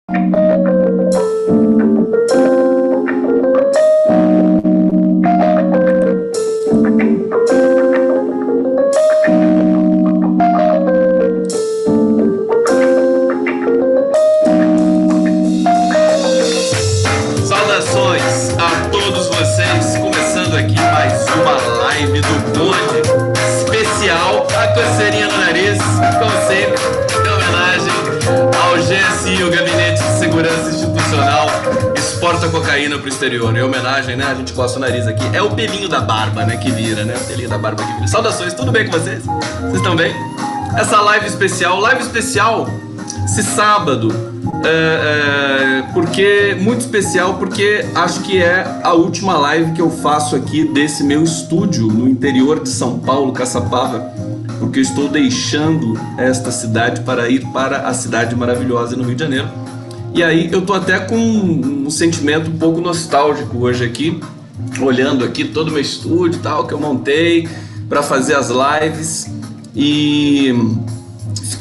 Saudações a todos vocês, começando aqui mais uma live do Bonde especial, a coceirinha no nariz, como sempre, em homenagem ao GSI, o Gabinete de Segurança Institucional, exporta cocaína pro exterior. Em homenagem, né, a gente coça o nariz aqui, é o pelinho da barba, né, que vira, né, o pelinho da barba que vira. Saudações, tudo bem com vocês? Vocês estão bem? Essa live especial esse sábado, muito especial, porque acho que é a última live que eu faço aqui desse meu estúdio no interior de São Paulo, Caçapava, porque eu estou deixando esta cidade para ir para a cidade maravilhosa no Rio de Janeiro. E aí eu tô até com um sentimento um pouco nostálgico hoje aqui, olhando aqui todo o meu estúdio e tal, que eu montei para fazer as lives, e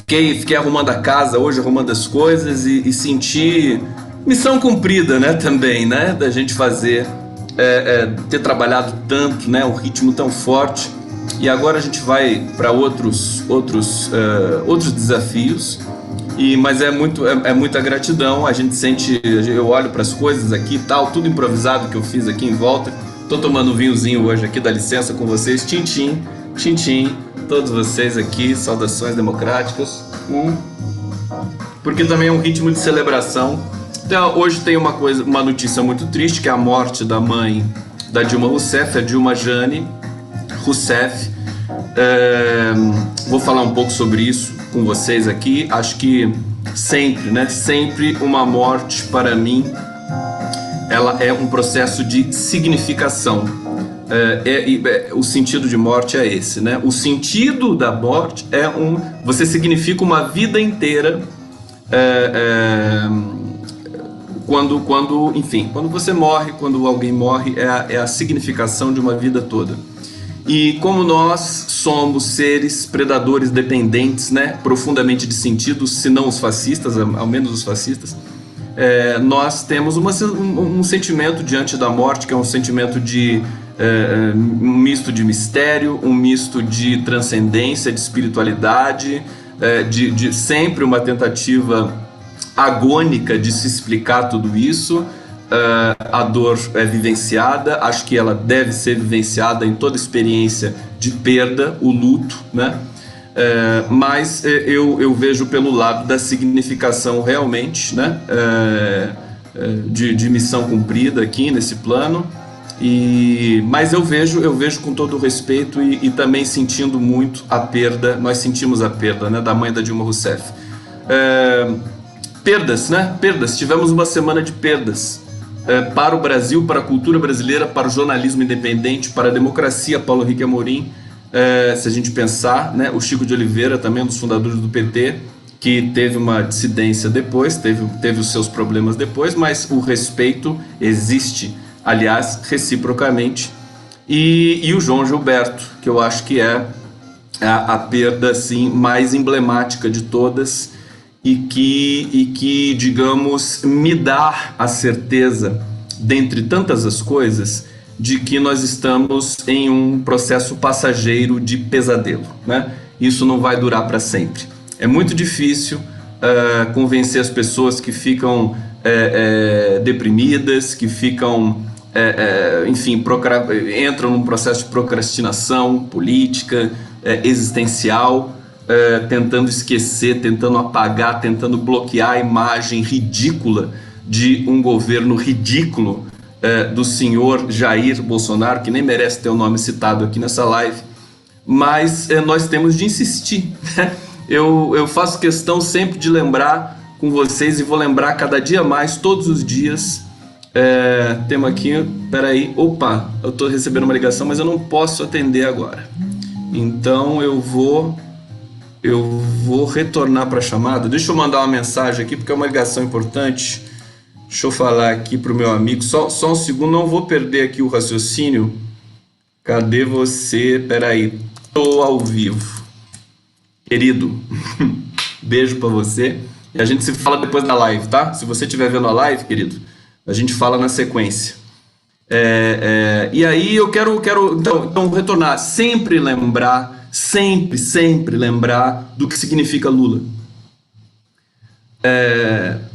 fiquei arrumando a casa hoje, arrumando as coisas, e senti missão cumprida, né, também, né, da gente fazer, ter trabalhado tanto, né, um ritmo tão forte, e agora a gente vai para outros desafios, mas é muita gratidão. A gente sente, eu olho para as coisas aqui, tal, tudo improvisado que eu fiz aqui em volta. Tô tomando um vinhozinho hoje aqui, dá licença com vocês, tintim, todos vocês aqui, saudações democráticas, porque também é um ritmo de celebração. Então, hoje tem uma notícia muito triste, que é a morte da mãe da Dilma Rousseff, a Dilma Jane Rousseff. Vou falar um pouco sobre isso com vocês aqui. Acho que sempre uma morte, para mim, ela é um processo de significação. O sentido de morte é esse, né? O sentido da morte você significa uma vida inteira, quando você morre, quando alguém morre, é a significação de uma vida toda. E como nós somos seres predadores dependentes, né, profundamente de sentidos, se não os fascistas, ao menos os fascistas, nós temos um sentimento diante da morte, que é um sentimento de um misto de mistério, um misto de transcendência, de espiritualidade, de sempre uma tentativa agônica de se explicar tudo isso. A dor é vivenciada, acho que ela deve ser vivenciada em toda experiência de perda, o luto, né? Mas eu vejo pelo lado da significação realmente, né? De missão cumprida aqui nesse plano. Mas eu vejo com todo o respeito e também sentindo muito a perda. Nós sentimos a perda, né, da mãe da Dilma Rousseff. Perdas, né? Perdas. Tivemos uma semana de perdas para o Brasil, para a cultura brasileira, para o jornalismo independente, para a democracia. Paulo Henrique Amorim, se a gente pensar, né? O Chico de Oliveira, também um dos fundadores do PT, que teve uma dissidência depois, teve os seus problemas depois, mas o respeito existe, aliás, reciprocamente. E o João Gilberto, que eu acho que é a perda assim, mais emblemática de todas, e que, digamos, me dá a certeza, dentre tantas as coisas, de que nós estamos em um processo passageiro de pesadelo, né? Isso não vai durar para sempre. É muito difícil convencer as pessoas que ficam deprimidas, que ficam, entram num processo de procrastinação política, existencial, tentando esquecer, tentando apagar, tentando bloquear a imagem ridícula de um governo ridículo do senhor Jair Bolsonaro, que nem merece ter o nome citado aqui nessa live, mas nós temos de insistir. Eu faço questão sempre de lembrar com vocês, e vou lembrar cada dia mais, todos os dias. Temos aqui, peraí, opa, eu estou recebendo uma ligação, mas eu não posso atender agora, então eu vou retornar para a chamada. Deixa eu mandar uma mensagem aqui, porque é uma ligação importante. Deixa eu falar aqui para o meu amigo, só um segundo, não vou perder aqui o raciocínio. Cadê você? Peraí, estou ao vivo. Querido, beijo para você. E a gente se fala depois da live, tá? Se você estiver vendo a live, querido, a gente fala na sequência. E aí eu quero então retornar, sempre lembrar do que significa Lula.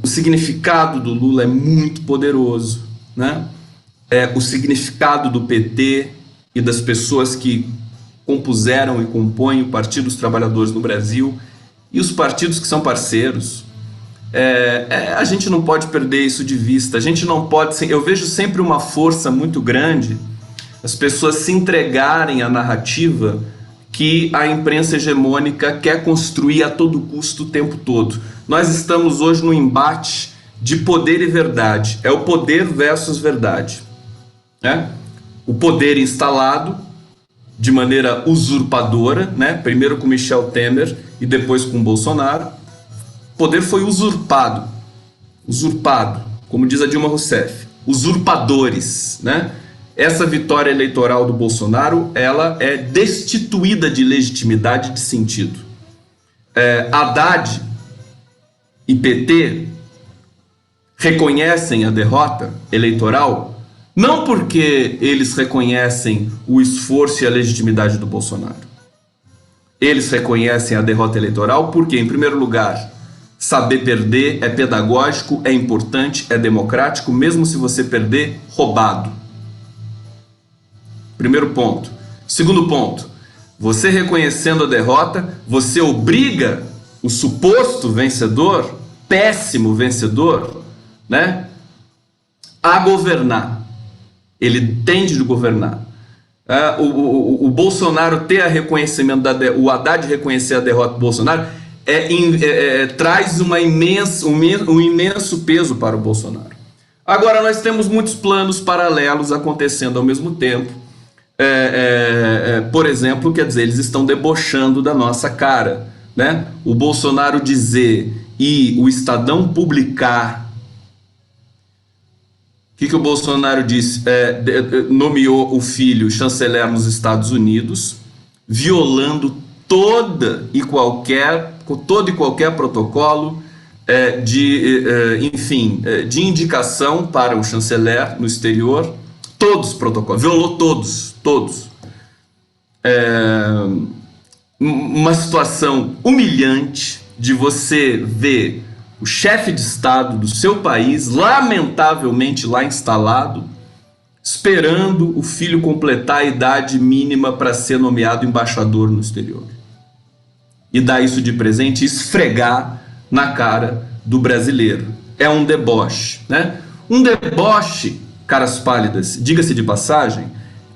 O significado do Lula é muito poderoso, né? O significado do PT e das pessoas que compuseram e compõem o Partido dos Trabalhadores no Brasil e os partidos que são parceiros. A gente não pode perder isso de vista. A gente não pode. Eu vejo sempre uma força muito grande as pessoas se entregarem à narrativa que a imprensa hegemônica quer construir a todo custo o tempo todo. Nós estamos hoje no embate de poder e verdade. É o poder versus verdade. O poder instalado de maneira usurpadora, né? Primeiro com Michel Temer e depois com Bolsonaro. O poder foi usurpado, como diz a Dilma Rousseff, usurpadores, né? Essa vitória eleitoral do Bolsonaro, ela é destituída de legitimidade e de sentido. Haddad e PT reconhecem a derrota eleitoral não porque eles reconhecem o esforço e a legitimidade do Bolsonaro. Eles reconhecem a derrota eleitoral porque, em primeiro lugar, saber perder é pedagógico, é importante, é democrático, mesmo se você perder roubado. Primeiro ponto. Segundo ponto, você reconhecendo a derrota, você obriga o suposto vencedor, péssimo vencedor, né, a governar. Ele tende de governar. O Bolsonaro ter reconhecimento o Haddad reconhecer a derrota do Bolsonaro traz um imenso peso para o Bolsonaro. Agora nós temos muitos planos paralelos acontecendo ao mesmo tempo. Por exemplo, quer dizer, eles estão debochando da nossa cara, né? O Bolsonaro dizer e o Estadão publicar. O que o Bolsonaro disse? Nomeou o filho chanceler nos Estados Unidos, violando todo e qualquer protocolo de indicação para o chanceler no exterior. Todos os protocolos, violou todos. Uma situação humilhante de você ver o chefe de Estado do seu país, lamentavelmente lá instalado, esperando o filho completar a idade mínima para ser nomeado embaixador no exterior. E dar isso de presente e esfregar na cara do brasileiro. É um deboche, né? Um deboche, caras pálidas, diga-se de passagem,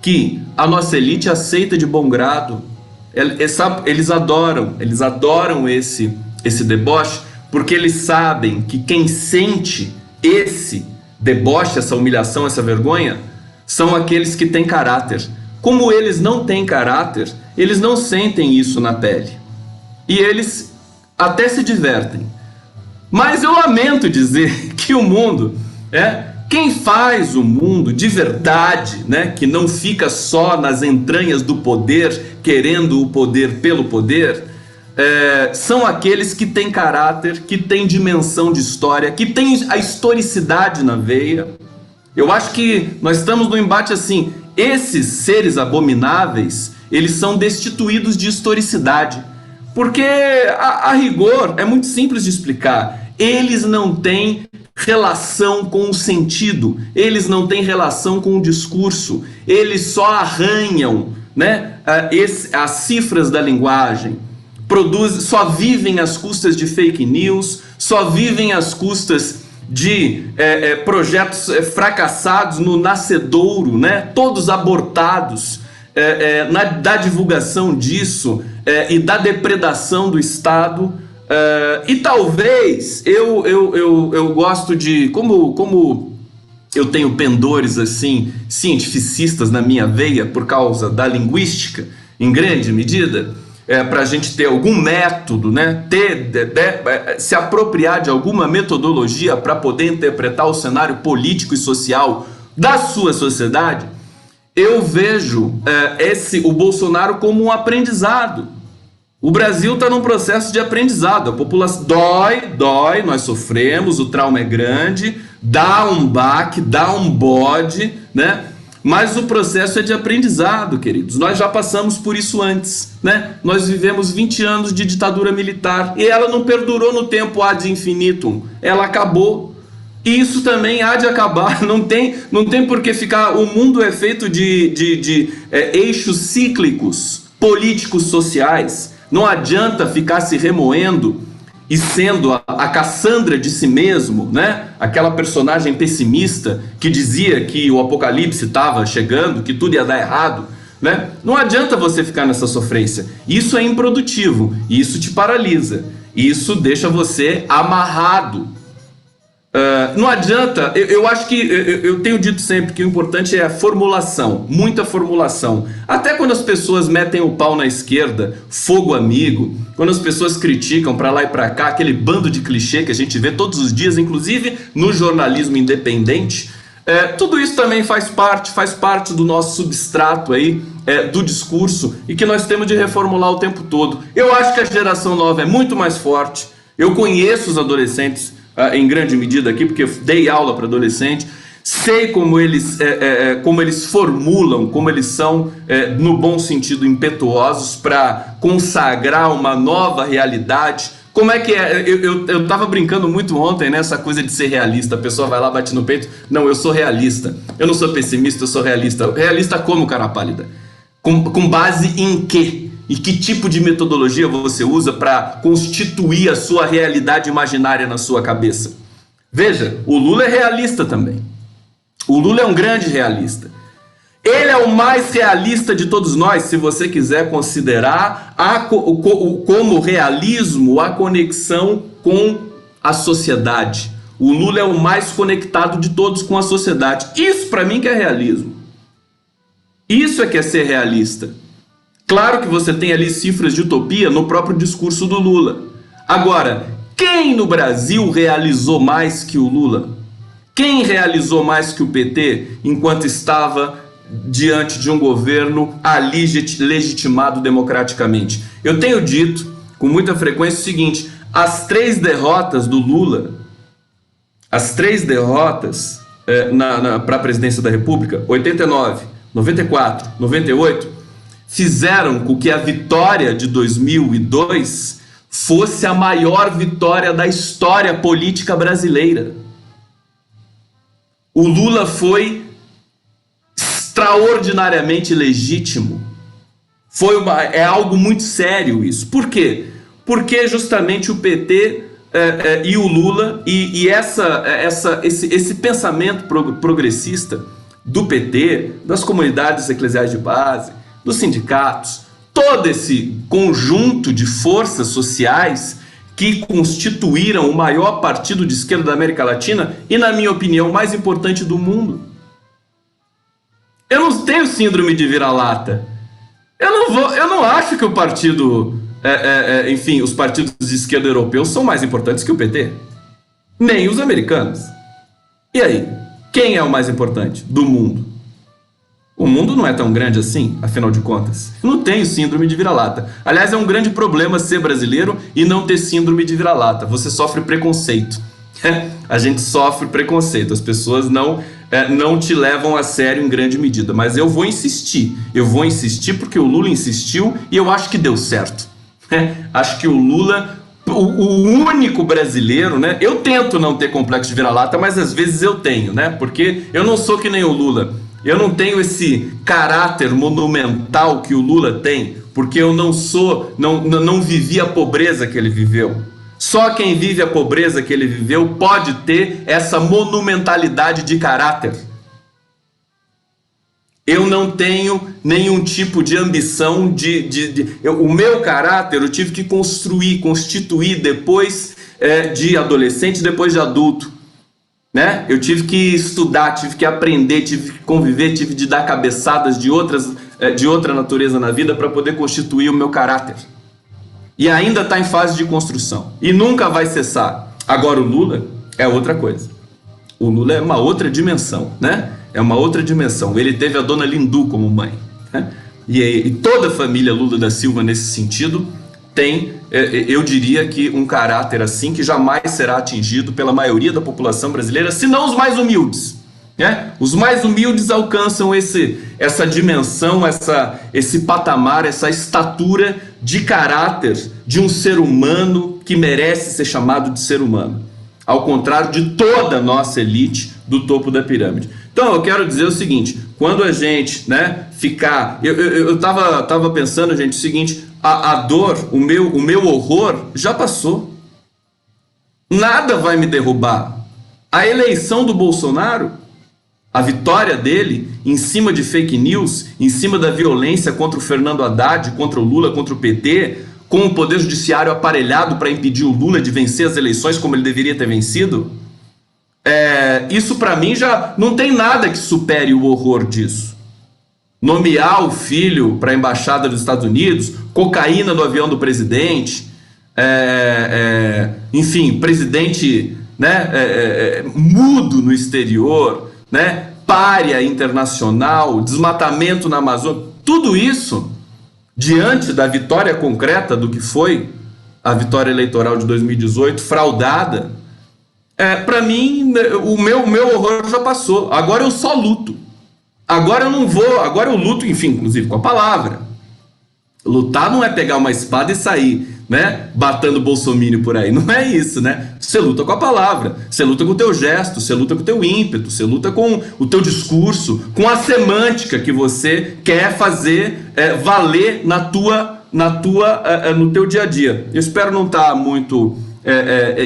que a nossa elite aceita de bom grado. Eles adoram esse deboche, porque eles sabem que quem sente esse deboche, essa humilhação, essa vergonha, são aqueles que têm caráter. Como eles não têm caráter, eles não sentem isso na pele. E eles até se divertem. Mas eu lamento dizer que o mundo, quem faz o mundo de verdade, né, que não fica só nas entranhas do poder, querendo o poder pelo poder, são aqueles que têm caráter, que têm dimensão de história, que têm a historicidade na veia. Eu acho que nós estamos no embate assim, esses seres abomináveis, eles são destituídos de historicidade, porque a rigor é muito simples de explicar, eles não têm relação com o sentido, eles não têm relação com o discurso, eles só arranham, né, as cifras da linguagem, só vivem às custas de fake news, só vivem às custas de projetos fracassados no nascedouro, né? Todos abortados da divulgação disso e da depredação do Estado. E talvez eu gosto de, como eu tenho pendores assim cientificistas na minha veia por causa da linguística, em grande medida, para a gente ter algum método, né? Se apropriar de alguma metodologia para poder interpretar o cenário político e social da sua sociedade, eu vejo o Bolsonaro como um aprendizado. O Brasil está num processo de aprendizado. A população dói, nós sofremos, o trauma é grande, dá um baque, dá um bode, né? Mas o processo é de aprendizado, queridos. Nós já passamos por isso antes, né? Nós vivemos 20 anos de ditadura militar e ela não perdurou no tempo ad infinitum. Ela acabou. E isso também há de acabar. Não tem por que ficar. O mundo é feito de eixos cíclicos, políticos, sociais. Não adianta ficar se remoendo e sendo a Cassandra de si mesmo, né? Aquela personagem pessimista que dizia que o apocalipse estava chegando, que tudo ia dar errado, né? Não adianta você ficar nessa sofrência. Isso é improdutivo, isso te paralisa, isso deixa você amarrado. Não adianta, eu acho que, eu tenho dito sempre que o importante é a formulação, muita formulação. Até quando as pessoas metem o pau na esquerda, fogo amigo, quando as pessoas criticam para lá e para cá, aquele bando de clichê que a gente vê todos os dias, inclusive no jornalismo independente, tudo isso também faz parte do nosso substrato aí, do discurso, e que nós temos de reformular o tempo todo. Eu acho que a geração nova é muito mais forte, eu conheço os adolescentes, em grande medida aqui, porque eu dei aula para adolescente, sei como eles formulam, como eles são, no bom sentido, impetuosos para consagrar uma nova realidade. Como é que é? Eu estava brincando muito ontem nessa coisa de ser realista. A pessoa vai lá, bate no peito. Não, eu sou realista. Eu não sou pessimista, eu sou realista. Realista como, cara pálida? Com base em quê? E que tipo de metodologia você usa para constituir a sua realidade imaginária na sua cabeça? Veja, o Lula é realista também. O Lula é um grande realista. Ele é o mais realista de todos nós, se você quiser considerar como realismo a conexão com a sociedade. O Lula é o mais conectado de todos com a sociedade. Isso para mim que é realismo. Isso é que é ser realista. Claro que você tem ali cifras de utopia no próprio discurso do Lula. Agora, quem no Brasil realizou mais que o Lula? Quem realizou mais que o PT enquanto estava diante de um governo ali legitimado democraticamente? Eu tenho dito com muita frequência o seguinte: as 3 derrotas do Lula, as 3 derrotas para a presidência da República, 89, 94, 98, fizeram com que a vitória de 2002 fosse a maior vitória da história política brasileira. O Lula foi extraordinariamente legítimo. É algo muito sério isso. Por quê? Porque justamente o PT e o Lula e esse pensamento progressista do PT, das comunidades eclesiais de base, dos sindicatos, todo esse conjunto de forças sociais que constituíram o maior partido de esquerda da América Latina e, na minha opinião, o mais importante do mundo. Eu não tenho síndrome de vira-lata. Eu não acho que o partido, enfim, os partidos de esquerda europeus são mais importantes que o PT. Nem os americanos. E aí? Quem é o mais importante do mundo? O mundo não é tão grande assim, afinal de contas. Eu não tenho síndrome de vira-lata. Aliás, é um grande problema ser brasileiro e não ter síndrome de vira-lata. Você sofre preconceito. A gente sofre preconceito. As pessoas não te levam a sério em grande medida. Mas eu vou insistir. Eu vou insistir porque o Lula insistiu e eu acho que deu certo. Acho que o Lula, o único brasileiro, né? Eu tento não ter complexo de vira-lata, mas às vezes eu tenho, né? Porque eu não sou que nem o Lula. Eu não tenho esse caráter monumental que o Lula tem, porque eu não vivi a pobreza que ele viveu. Só quem vive a pobreza que ele viveu pode ter essa monumentalidade de caráter. Eu não tenho nenhum tipo de ambição o meu caráter eu tive que constituir depois de adolescente, depois de adulto. Né? Eu tive que estudar, tive que aprender, tive que conviver, tive de dar cabeçadas de outra natureza na vida para poder constituir o meu caráter. E ainda está em fase de construção. E nunca vai cessar. Agora o Lula é outra coisa. O Lula é uma outra dimensão, né? É uma outra dimensão. Ele teve a dona Lindu como mãe, né? E toda a família Lula da Silva, nesse sentido, eu diria que um caráter assim que jamais será atingido pela maioria da população brasileira, se não os mais humildes. Né? Os mais humildes alcançam essa dimensão, esse patamar, essa estatura de caráter de um ser humano que merece ser chamado de ser humano, ao contrário de toda a nossa elite do topo da pirâmide. Então eu quero dizer o seguinte: quando a gente, né, ficar... Eu tava pensando, gente, o seguinte: a dor, o meu horror já passou. Nada vai me derrubar. A eleição do Bolsonaro, a vitória dele em cima de fake news, em cima da violência contra o Fernando Haddad, contra o Lula, contra o PT, com o poder judiciário aparelhado para impedir o Lula de vencer as eleições como ele deveria ter vencido, isso para mim já não tem nada que supere o horror disso. Nomear o filho para a embaixada dos Estados Unidos, cocaína no avião do presidente, enfim, presidente, né, mudo no exterior, né, pária internacional, desmatamento na Amazônia, tudo isso diante da vitória concreta do que foi a vitória eleitoral de 2018, fraudada, para mim o meu horror já passou. Agora eu só luto. Agora eu não vou, agora eu luto, enfim, inclusive com a palavra. Lutar não é pegar uma espada e sair, né, batendo bolsomínio por aí. Não é isso, né? Você luta com a palavra, você luta com o teu gesto, você luta com o teu ímpeto, você luta com o teu discurso, com a semântica que você quer fazer valer no teu dia a dia. Eu espero não estar muito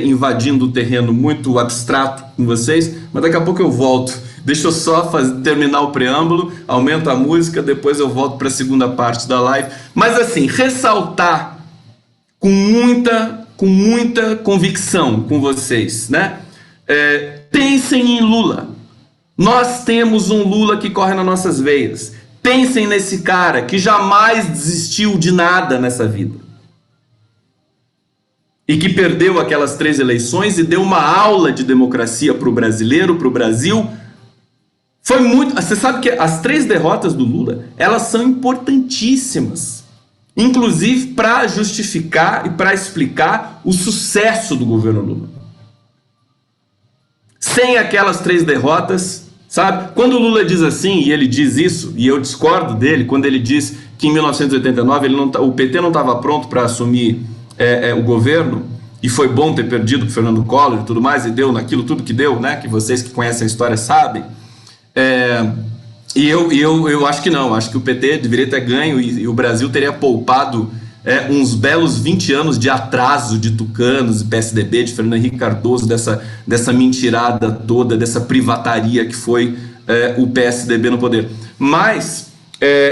invadindo o terreno muito abstrato com vocês, mas daqui a pouco eu volto. Deixa eu só terminar o preâmbulo, aumento a música, depois eu volto para a segunda parte da live. Mas assim, ressaltar com muita convicção com vocês, né? Pensem em Lula. Nós temos um Lula que corre nas nossas veias. Pensem nesse cara que jamais desistiu de nada nessa vida. E que perdeu aquelas 3 eleições e deu uma aula de democracia para o brasileiro, para o Brasil. Foi muito... Você sabe que as 3 derrotas do Lula, elas são importantíssimas. Inclusive para justificar e para explicar o sucesso do governo Lula. Sem aquelas 3 derrotas, sabe? Quando o Lula diz assim, e ele diz isso, e eu discordo dele, quando ele diz que em 1989 o PT não estava pronto para assumir o governo, e foi bom ter perdido o Fernando Collor e tudo mais, e deu naquilo tudo que deu, né? Que vocês que conhecem a história sabem. E eu acho que não, acho que o PT deveria ter ganho e o Brasil teria poupado uns belos 20 anos de atraso de tucanos, de PSDB, de Fernando Henrique Cardoso, dessa mentirada toda, dessa privataria que foi o PSDB no poder. Mas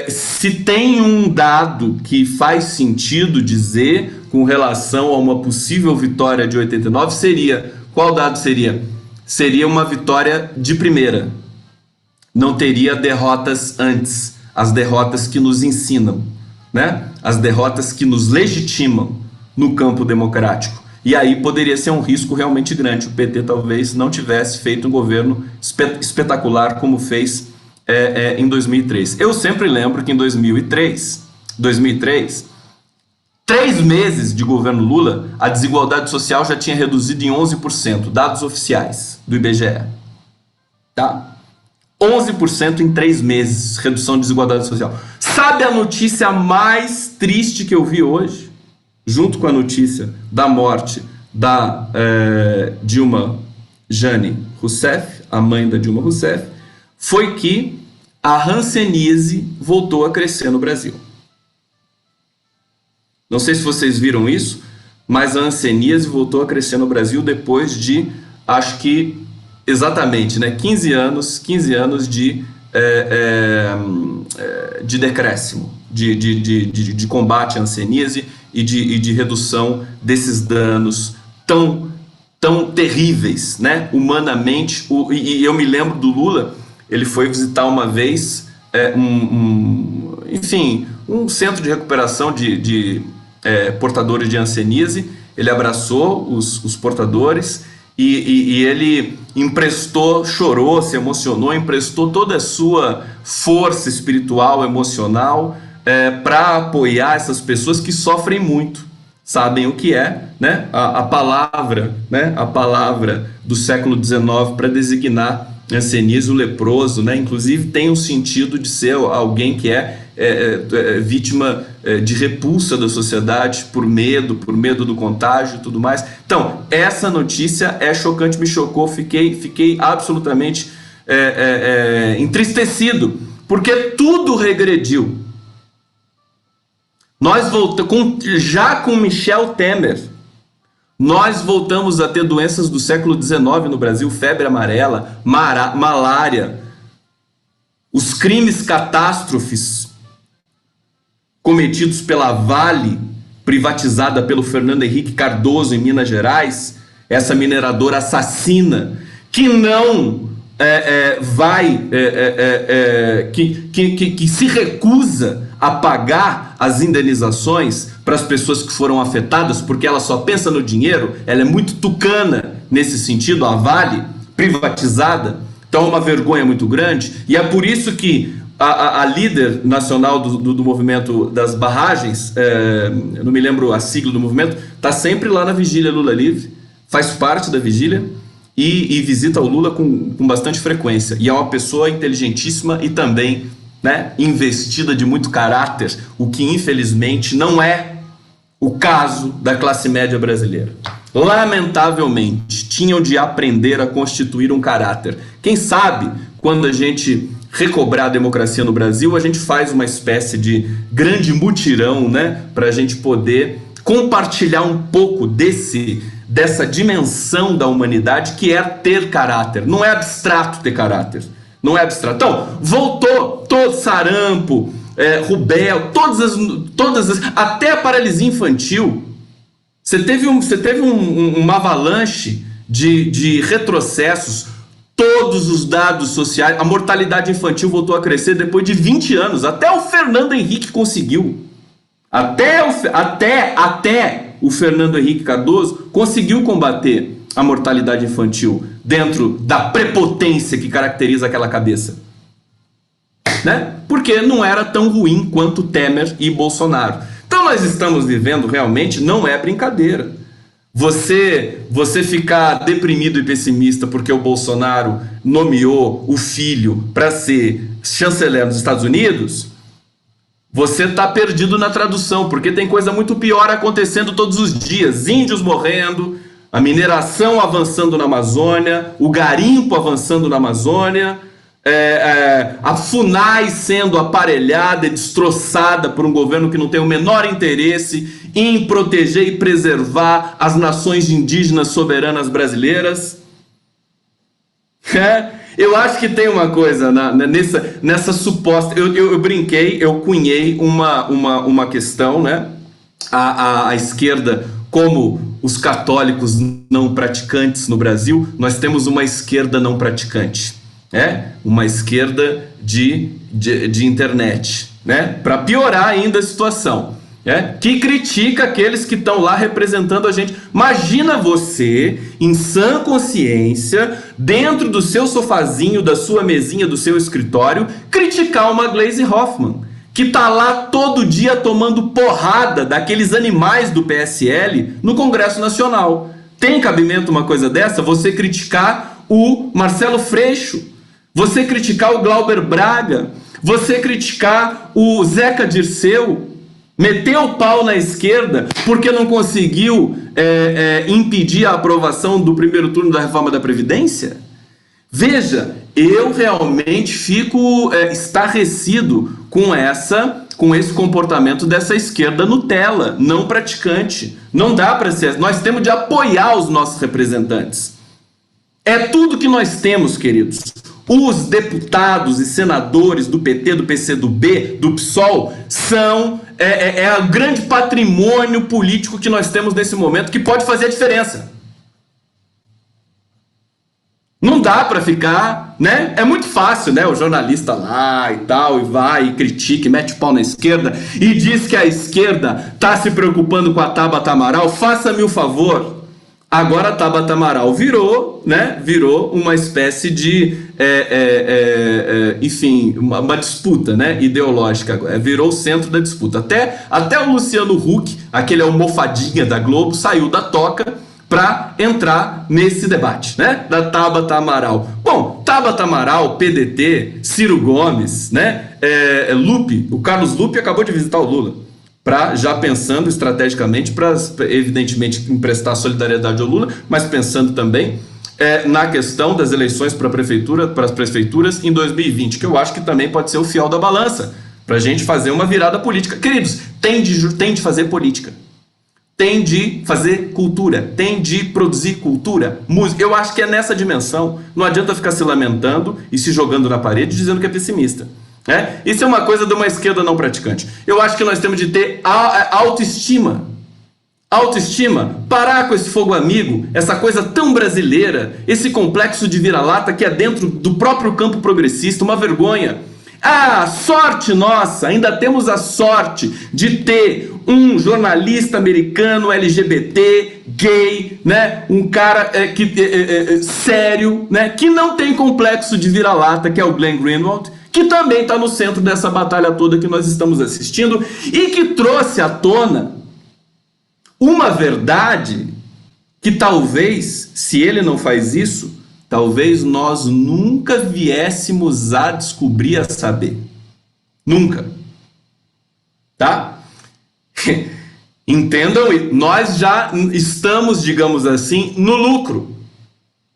se tem um dado que faz sentido dizer com relação a uma possível vitória de 89, seria, qual dado seria? Seria uma vitória de primeira. Não teria derrotas antes, as derrotas que nos ensinam, né? As derrotas que nos legitimam no campo democrático. E aí poderia ser um risco realmente grande. O PT talvez não tivesse feito um governo espetacular como fez em 2003. Eu sempre lembro que em 2003, 3 meses de governo Lula, a desigualdade social já tinha reduzido em 11%, dados oficiais do IBGE. Tá? 11% em 3 meses, redução de desigualdade social. Sabe a notícia mais triste que eu vi hoje? Junto com a notícia da morte da Dilma Jane Rousseff, a mãe da Dilma Rousseff, foi que a hanseníase voltou a crescer no Brasil. Não sei se vocês viram isso, mas a hanseníase voltou a crescer no Brasil depois de, acho que, exatamente, né, 15 anos de decréscimo, de combate à hanseníase e de redução desses danos tão terríveis, né, humanamente. E eu me lembro do Lula, ele foi visitar uma vez um centro de recuperação de portadores de hanseníase. Ele abraçou os portadores e ele emprestou, chorou, se emocionou, emprestou toda a sua força espiritual, emocional, para apoiar essas pessoas que sofrem muito. sabem o que é, né? A palavra, né? A palavra do século XIX para designar Ancenizo, o leproso, né? Inclusive tem um sentido de ser alguém que é vítima de repulsa da sociedade por medo do contágio e tudo mais. Então, essa notícia é chocante, me chocou, fiquei absolutamente entristecido, porque tudo regrediu. Nós voltamos, já com Michel Temer, nós voltamos a ter doenças do século XIX no Brasil, febre amarela, malária, os crimes catástrofes cometidos pela Vale, privatizada pelo Fernando Henrique Cardoso em Minas Gerais, essa mineradora assassina, que não que se recusa a pagar as indenizações para as pessoas que foram afetadas, porque ela só pensa no dinheiro, ela é muito tucana nesse sentido, a Vale, privatizada. Então é uma vergonha muito grande, e é por isso que a líder nacional do movimento das barragens, não me lembro a sigla do movimento, está sempre lá na vigília Lula Livre, faz parte da vigília, e visita o Lula com bastante frequência. E é uma pessoa inteligentíssima e também, né, investida de muito caráter, o que infelizmente não é o caso da classe média brasileira. Lamentavelmente, tinham de aprender a constituir um caráter. Quem sabe, quando a gente recobrar a democracia no Brasil, a gente faz uma espécie de grande mutirão, né, para a gente poder compartilhar um pouco dessa dimensão da humanidade que é ter caráter. Não é abstrato ter caráter. Não é abstrato. Então, voltou todo sarampo, rubéola, todas as, até a paralisia infantil. Você teve uma avalanche de retrocessos. Todos os dados sociais, a mortalidade infantil voltou a crescer depois de 20 anos. Até o Fernando Henrique conseguiu. Até o Fernando Henrique Cardoso conseguiu combater a mortalidade infantil dentro da prepotência que caracteriza aquela cabeça, né? Porque não era tão ruim quanto Temer e Bolsonaro. Então nós estamos vivendo realmente, não é brincadeira. Você ficar deprimido e pessimista porque o Bolsonaro nomeou o filho para ser chanceler dos Estados Unidos, você está perdido na tradução, porque tem coisa muito pior acontecendo todos os dias. Índios morrendo, a mineração avançando na Amazônia, o garimpo avançando na Amazônia, a FUNAI sendo aparelhada e destroçada por um governo que não tem o menor interesse em proteger e preservar as nações indígenas soberanas brasileiras. Eu acho que tem uma coisa nessa suposta... Eu brinquei, eu cunhei uma questão, né? A esquerda, como os católicos não praticantes no Brasil, nós temos uma esquerda não praticante. Uma esquerda de internet, né? Para piorar ainda a situação, que critica aqueles que estão lá representando a gente. Imagina você, em sã consciência, dentro do seu sofazinho, da sua mesinha, do seu escritório, criticar uma Gleisi Hoffmann, que está lá todo dia tomando porrada daqueles animais do PSL no Congresso Nacional. Tem cabimento uma coisa dessa? Você criticar o Marcelo Freixo, você criticar o Glauber Braga, você criticar o Zeca Dirceu, meter o pau na esquerda porque não conseguiu impedir a aprovação do primeiro turno da reforma da Previdência? Veja, eu realmente fico estarrecido com esse comportamento dessa esquerda Nutella, não praticante. Não dá para ser. Nós temos de apoiar os nossos representantes. É tudo que nós temos, queridos. Os deputados e senadores do PT, do PCdoB, do PSOL são o grande patrimônio político que nós temos nesse momento, que pode fazer a diferença. Não dá para ficar, né? É muito fácil, né? O jornalista lá e tal, e vai e critica, e mete o pau na esquerda e diz que a esquerda tá se preocupando com a Tabata Amaral. Faça-me o favor. Agora a Tabata Amaral virou, né? Virou uma espécie de, enfim, uma disputa, né? Ideológica. Virou o centro da disputa. Até o Luciano Huck, aquele almofadinha da Globo, saiu da toca para entrar nesse debate, né? Da Tabata Amaral. Bom, Tabata Amaral, PDT, Ciro Gomes, né? Lupe, o Carlos Lupe acabou de visitar o Lula. Já pensando estrategicamente para, evidentemente, emprestar solidariedade ao Lula, mas pensando também na questão das eleições para as prefeituras em 2020, que eu acho que também pode ser o fiel da balança, para a gente fazer uma virada política. Queridos, tem de fazer política, tem de fazer cultura, tem de produzir cultura, música. Eu acho que é nessa dimensão. Não adianta ficar se lamentando e se jogando na parede dizendo que é pessimista. Isso é uma coisa de uma esquerda não praticante. Eu acho que nós temos de ter autoestima. Autoestima, parar com esse fogo amigo, essa coisa tão brasileira, esse complexo de vira-lata que é dentro do próprio campo progressista, uma vergonha. Sorte nossa, ainda temos a sorte de ter um jornalista americano LGBT, gay, né? Um cara sério, né? Que não tem complexo de vira-lata, que é o Glenn Greenwald, que também está no centro dessa batalha toda que nós estamos assistindo e que trouxe à tona uma verdade que talvez, se ele não faz isso, talvez nós nunca viéssemos a descobrir, a saber. Nunca. Tá? Entendam, nós já estamos, digamos assim, no lucro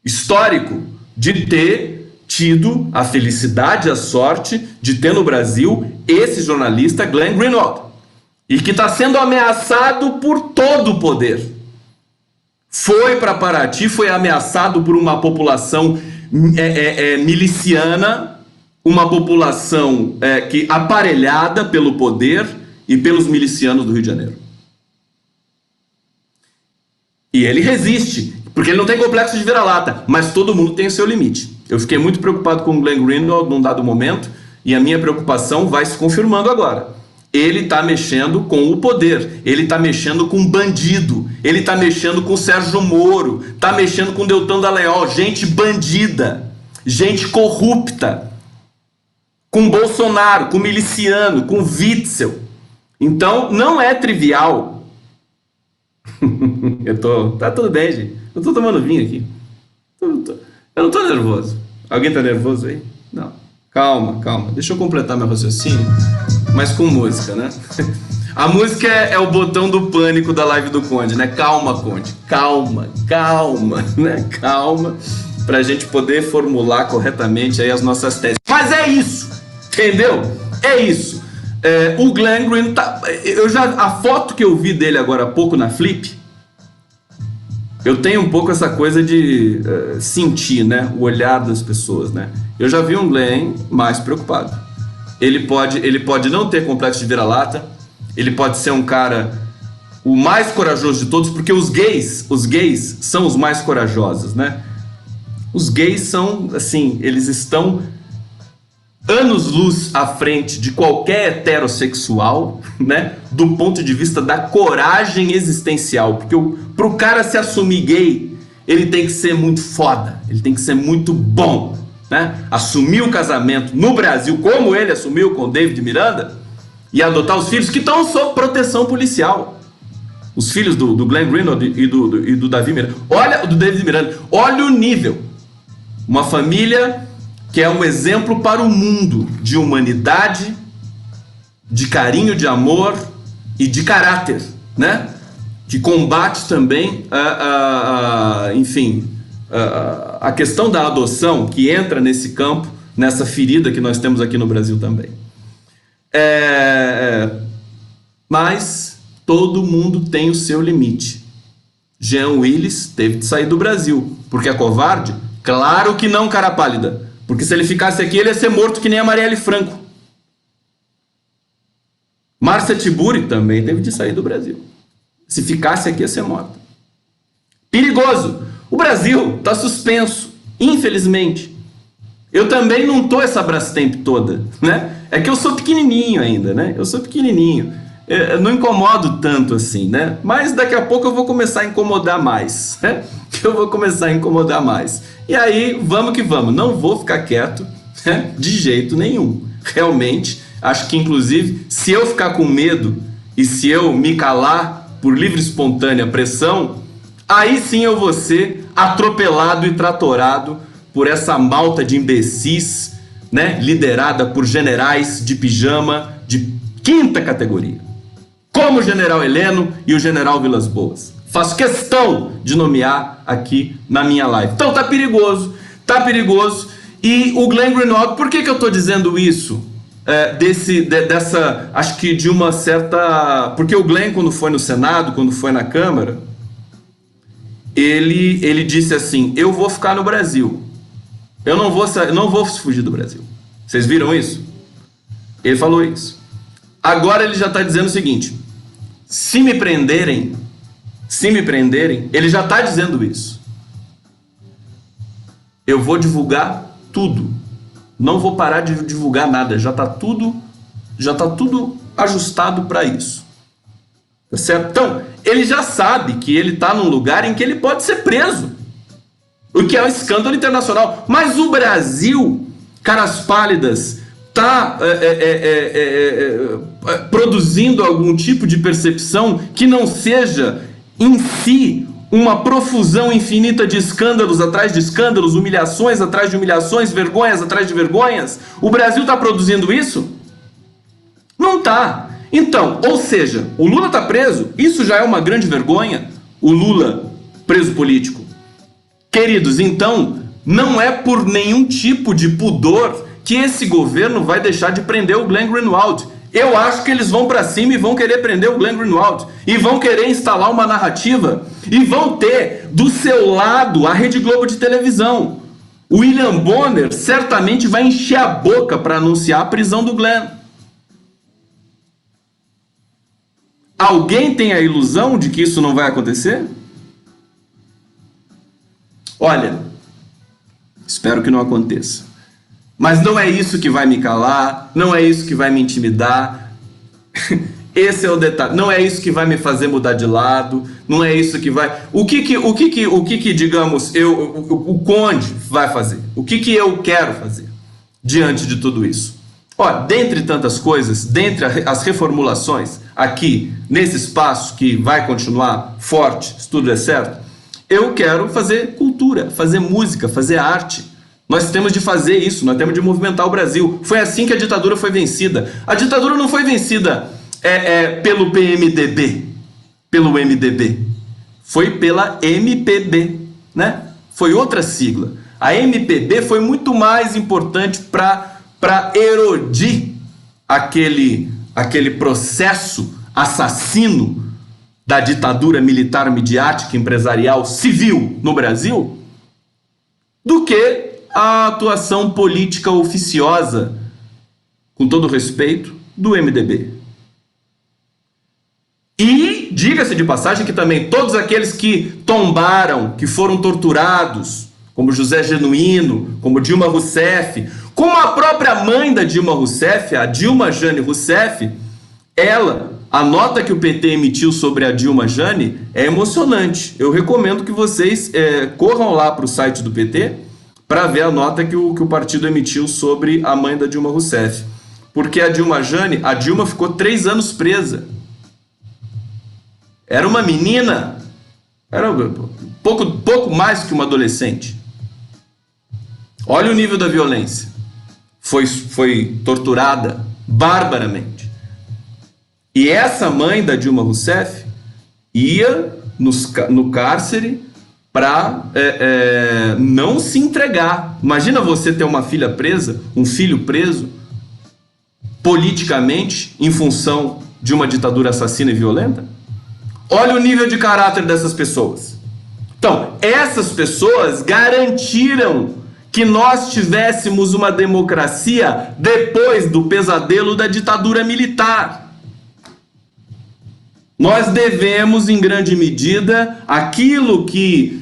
histórico de ter tido a felicidade e a sorte de ter no Brasil esse jornalista Glenn Greenwald, e que está sendo ameaçado por todo o poder. Foi para Paraty, foi ameaçado por uma população miliciana, uma população aparelhada pelo poder e pelos milicianos do Rio de Janeiro. E ele resiste, porque ele não tem complexo de vira-lata, mas todo mundo tem o seu limite. Eu fiquei muito preocupado com o Glenn Greenwald num dado momento, e a minha preocupação vai se confirmando agora. Ele está mexendo com o poder, ele está mexendo com bandido, ele está mexendo com o Sérgio Moro, está mexendo com o Deltan Dallagnol, gente bandida, gente corrupta, com Bolsonaro, com miliciano, com Witzel. Então não é trivial. Tá tudo bem, gente. Eu tô tomando vinho aqui. Eu não tô nervoso. Alguém tá nervoso aí? Não. Calma. Deixa eu completar meu raciocínio, mas com música, né? A música é o botão do pânico da live do Conde, né? Calma, Conde. Calma, né? Calma, pra gente poder formular corretamente aí as nossas teses. Mas é isso, entendeu? É isso. O Glenn Green a foto que eu vi dele agora há pouco na Flip, eu tenho um pouco essa coisa de sentir, né, o olhar das pessoas, né? Eu já vi um Glenn mais preocupado. Ele pode não ter complexo de vira-lata, ele pode ser um cara o mais corajoso de todos, porque os gays são os mais corajosos, né? Os gays são, assim, eles estão anos-luz à frente de qualquer heterossexual, né? Do ponto de vista da coragem existencial. Porque pro cara se assumir gay, ele tem que ser muito foda, ele tem que ser muito bom, né? Assumir o casamento no Brasil, como ele assumiu com o David Miranda, e adotar os filhos que estão sob proteção policial. Os filhos do Glenn Greenwald e do Davi Miranda. Olha, do David Miranda. Olha o nível. Uma família que é um exemplo para o mundo de humanidade, de carinho, de amor e de caráter, né? Que combate também, a questão da adoção, que entra nesse campo, nessa ferida que nós temos aqui no Brasil também. Mas todo mundo tem o seu limite. Jean Willis teve de sair do Brasil, porque é covarde? Claro que não, cara pálida. Porque se ele ficasse aqui, ele ia ser morto que nem a Marielle Franco. Márcia Tiburi também teve de sair do Brasil. Se ficasse aqui, ia ser morta. Perigoso. O Brasil está suspenso, infelizmente. Eu também não tô essa Brastemp toda, né? É que eu sou pequenininho ainda, né? Eu sou pequenininho. não incomodo tanto assim, né? Mas daqui a pouco eu vou começar a incomodar mais, né? Eu vou começar a incomodar mais. E aí, vamos que vamos. Não vou ficar quieto, né? De jeito nenhum. Realmente, acho que inclusive, se eu ficar com medo e se eu me calar por livre e espontânea pressão, aí sim eu vou ser atropelado e tratorado por essa malta de imbecis, né? Liderada por generais de pijama de quinta categoria, como o general Heleno e o general Vilas Boas. Faço questão de nomear aqui na minha live. Então tá perigoso, tá perigoso. E o Glenn Greenwald, por que eu tô dizendo isso? Acho que de uma certa... Porque o Glenn, quando foi no Senado, quando foi na Câmara, ele disse assim, eu vou ficar no Brasil. Eu não vou fugir do Brasil. Vocês viram isso? Ele falou isso. Agora ele já está dizendo o seguinte, se me prenderem, ele já está dizendo isso. Eu vou divulgar tudo. Não vou parar de divulgar nada. Já está tudo ajustado para isso. Tá certo? Então, ele já sabe que ele está num lugar em que ele pode ser preso. O que é um escândalo internacional. Mas o Brasil, caras pálidas, está produzindo algum tipo de percepção que não seja em si uma profusão infinita de escândalos atrás de escândalos, humilhações atrás de humilhações, vergonhas atrás de vergonhas. O Brasil está produzindo isso? Não está. Então, ou seja, o Lula está preso, isso já é uma grande vergonha, o Lula preso político. Queridos, então, não é por nenhum tipo de pudor que esse governo vai deixar de prender o Glenn Greenwald. Eu acho que eles vão para cima e vão querer prender o Glenn Greenwald. E vão querer instalar uma narrativa. E vão ter do seu lado a Rede Globo de televisão. O William Bonner certamente vai encher a boca para anunciar a prisão do Glenn. Alguém tem a ilusão de que isso não vai acontecer? Olha, espero que não aconteça. Mas não é isso que vai me calar, não é isso que vai me intimidar. Esse é o detalhe. Não é isso que vai me fazer mudar de lado, não é isso que vai... O que digamos, o Conde vai fazer? O que eu quero fazer diante de tudo isso? Ó, dentre tantas coisas, dentre as reformulações aqui nesse espaço que vai continuar forte, se tudo der certo, eu quero fazer cultura, fazer música, fazer arte. Nós temos de fazer isso, nós temos de movimentar o Brasil. Foi assim que a ditadura foi vencida. A ditadura não foi vencida pelo PMDB, pelo MDB. Foi pela MPB, né? Foi outra sigla. A MPB foi muito mais importante para erodir aquele processo assassino da ditadura militar, midiática, empresarial, civil no Brasil, do que a atuação política oficiosa, com todo respeito, do MDB. E, diga-se de passagem, que também todos aqueles que tombaram, que foram torturados, como José Genuíno, como Dilma Rousseff, como a própria mãe da Dilma Rousseff, a Dilma Jane Rousseff, a nota que o PT emitiu sobre a Dilma Jane é emocionante. Eu recomendo que vocês corram lá para o site do PT para ver a nota que o partido emitiu sobre a mãe da Dilma Rousseff. Porque a Dilma ficou 3 anos presa. Era uma menina, era pouco mais que uma adolescente. Olha o nível da violência. Foi torturada barbaramente. E essa mãe da Dilma Rousseff ia no cárcere para não se entregar. Imagina você ter uma filha presa, um filho preso, politicamente, em função de uma ditadura assassina e violenta. Olha o nível de caráter dessas pessoas. Então, essas pessoas garantiram que nós tivéssemos uma democracia depois do pesadelo da ditadura militar. Nós devemos, em grande medida, aquilo que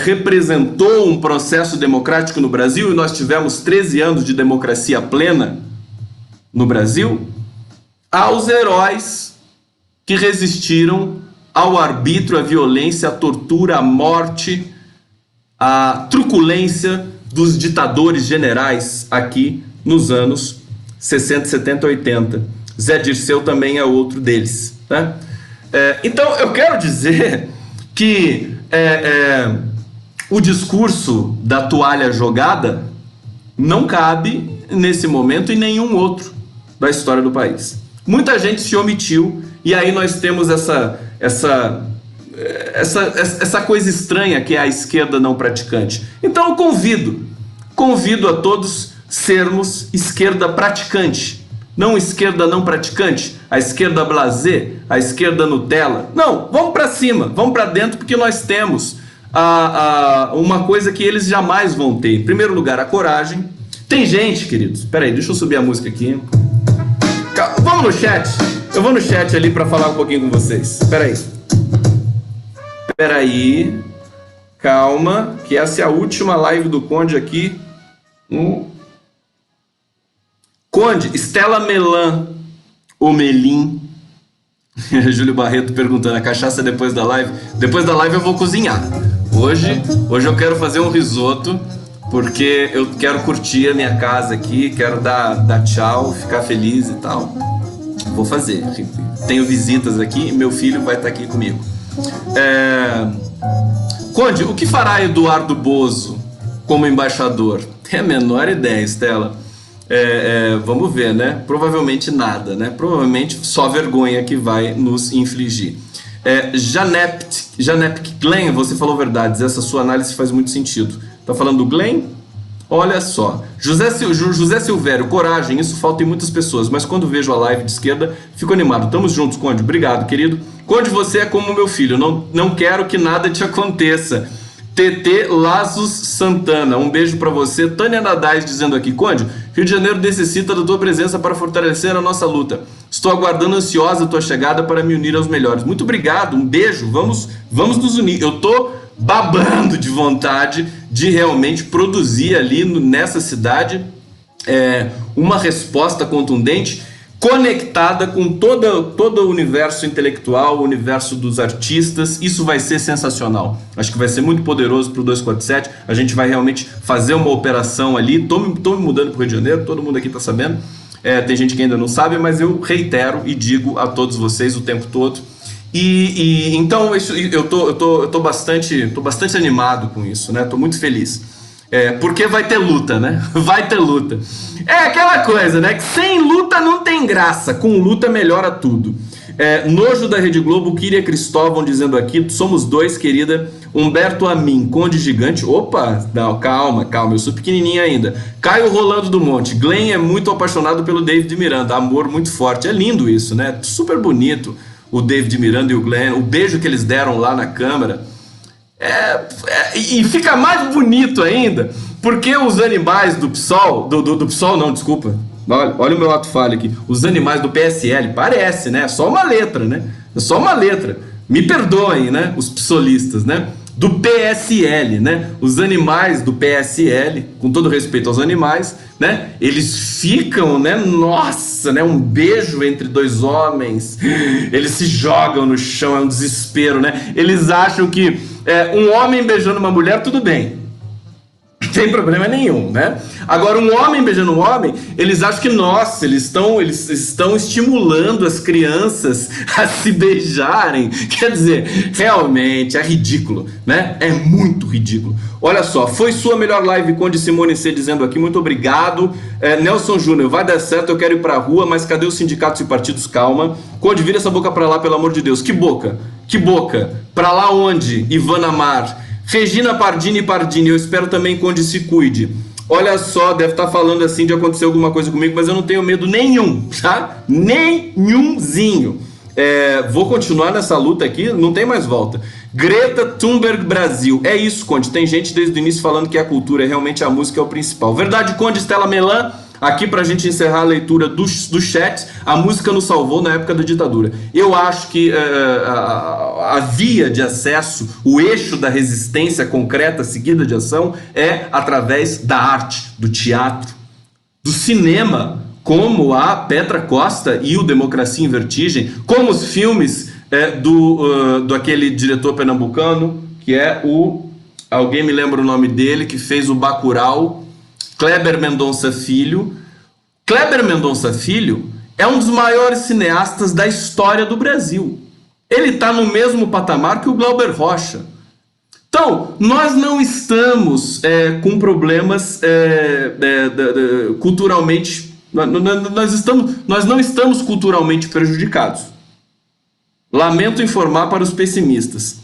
representou um processo democrático no Brasil, e nós tivemos 13 anos de democracia plena no Brasil, aos heróis que resistiram ao arbítrio, à violência, à tortura, à morte, à truculência dos ditadores generais aqui nos anos 60, 70, 80. Zé Dirceu também é outro deles, né? Então eu quero dizer que o discurso da toalha jogada não cabe nesse momento em nenhum outro da história do país. Muita gente se omitiu e aí nós temos essa coisa estranha que é a esquerda não praticante. Então eu convido a todos sermos esquerda praticante, não esquerda não praticante, a esquerda blasé, a esquerda Nutella. Não, vamos para cima, vamos para dentro, porque nós temos uma coisa que eles jamais vão ter. Em primeiro lugar, a coragem. Tem gente, queridos, peraí, deixa eu subir a música aqui. Vamos no chat. Eu vou no chat ali para falar um pouquinho com vocês. Peraí. Calma, que essa é a última live do Conde aqui. Conde, Estela Melan, ou Melim. Júlio Barreto perguntando, a cachaça depois da live? Depois da live eu vou cozinhar. Hoje eu quero fazer um risoto, porque eu quero curtir a minha casa aqui, quero dar tchau, ficar feliz e tal. Vou fazer. Tenho visitas aqui e meu filho vai estar aqui comigo. Conde, o que fará Eduardo Bozo como embaixador? Tem a menor ideia, Estela. Vamos ver, né? Provavelmente nada, né? Provavelmente só vergonha que vai nos infligir. Janep Glenn, você falou verdades. Essa sua análise faz muito sentido. Tá falando do Glenn? Olha só. José Silvério, coragem, isso falta em muitas pessoas, mas quando vejo a live de esquerda, fico animado. Tamo juntos, Conde. Obrigado, querido. Conde, você é como meu filho. Não quero que nada te aconteça. TT Lazos Santana, um beijo pra você. Tânia Nadais dizendo aqui, Conde, Rio de Janeiro necessita da tua presença para fortalecer a nossa luta. Estou aguardando ansiosa a tua chegada para me unir aos melhores. Muito obrigado, um beijo, vamos nos unir. Eu tô babando de vontade de realmente produzir ali nessa cidade uma resposta contundente, conectada com todo o universo intelectual, o universo dos artistas. Isso vai ser sensacional. Acho que vai ser muito poderoso para o 247. A gente vai realmente fazer uma operação ali. Tô me mudando para o Rio de Janeiro, todo mundo aqui está sabendo. Tem gente que ainda não sabe, mas eu reitero e digo a todos vocês o tempo todo. Então eu tô bastante animado com isso, né? Tô muito feliz. Porque vai ter luta, né? Vai ter luta. É aquela coisa, né? Que sem luta não tem graça. Com luta melhora tudo. Nojo da Rede Globo, Kíria Cristóvão dizendo aqui, somos dois, querida. Humberto Amin, Conde Gigante. Opa, não, calma, eu sou pequenininho ainda. Caio Rolando do Monte, Glenn é muito apaixonado pelo David Miranda, amor muito forte. É lindo isso, né? Super bonito o David Miranda e o Glenn, o beijo que eles deram lá na Câmara. E fica mais bonito ainda, porque os animais do PSOL, do PSOL não, desculpa, olha o meu ato falho aqui, os animais do PSL, parece, né, é só uma letra, né, é só uma letra, me perdoem, né, os psolistas, né, do PSL, né, os animais do PSL, com todo respeito aos animais, né, eles ficam, né, nossa, né, um beijo entre dois homens, eles se jogam no chão, é um desespero, né, eles acham que um homem beijando uma mulher, tudo bem, não tem problema nenhum, né? Agora, um homem beijando um homem, eles acham que, nossa, eles estão estimulando as crianças a se beijarem. Quer dizer, realmente é ridículo, né? É muito ridículo. Olha só, foi sua melhor live, Conde Simone C dizendo aqui, muito obrigado. Nelson Júnior, vai dar certo, eu quero ir pra rua, mas cadê os sindicatos e partidos? Calma. Conde, vira essa boca pra lá, pelo amor de Deus. Que boca? Que boca? Pra lá onde? Ivana Mar. Regina Pardini, eu espero também, Conde, se cuide. Olha só, deve estar falando assim de acontecer alguma coisa comigo, mas eu não tenho medo nenhum, tá? Nenhumzinho. Vou continuar nessa luta aqui, não tem mais volta. Greta Thunberg Brasil. É isso, Conde. Tem gente desde o início falando que a cultura, realmente a música é o principal. Verdade, Conde. Estela Melan. Aqui pra gente encerrar a leitura do chat, a música nos salvou na época da ditadura. Eu acho que a via de acesso, o eixo da resistência concreta seguida de ação é através da arte, do teatro, do cinema, como a Petra Costa e o Democracia em Vertigem, como os filmes do aquele diretor pernambucano, que é alguém me lembra o nome dele, que fez o Bacurau, Kleber Mendonça Filho. Kleber Mendonça Filho é um dos maiores cineastas da história do Brasil. Ele está no mesmo patamar que o Glauber Rocha. Então, nós não estamos com problemas culturalmente... Nós não estamos culturalmente prejudicados. Lamento informar para os pessimistas.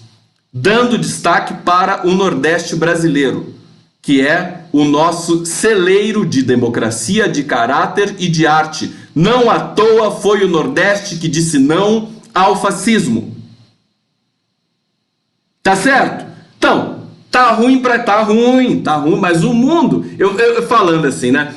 Dando destaque para o Nordeste brasileiro, que é o nosso celeiro de democracia, de caráter e de arte. Não à toa foi o Nordeste que disse não ao fascismo. Tá certo? Então, tá ruim, mas o mundo, eu falando assim, né?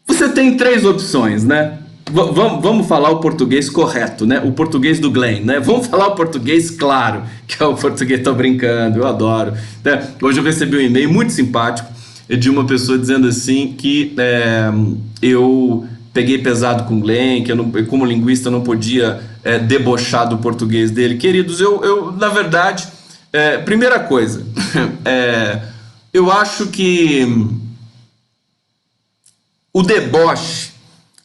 Você tem três opções, né? Vamos falar o português correto, né? O português do Glenn, né? Vamos falar o português claro, que é o português, tô brincando, eu adoro. Né? Hoje eu recebi um e-mail muito simpático de uma pessoa dizendo assim que eu peguei pesado com o Glenn, que eu como linguista não podia debochar do português dele. Queridos, eu na verdade, primeira coisa, eu acho que o deboche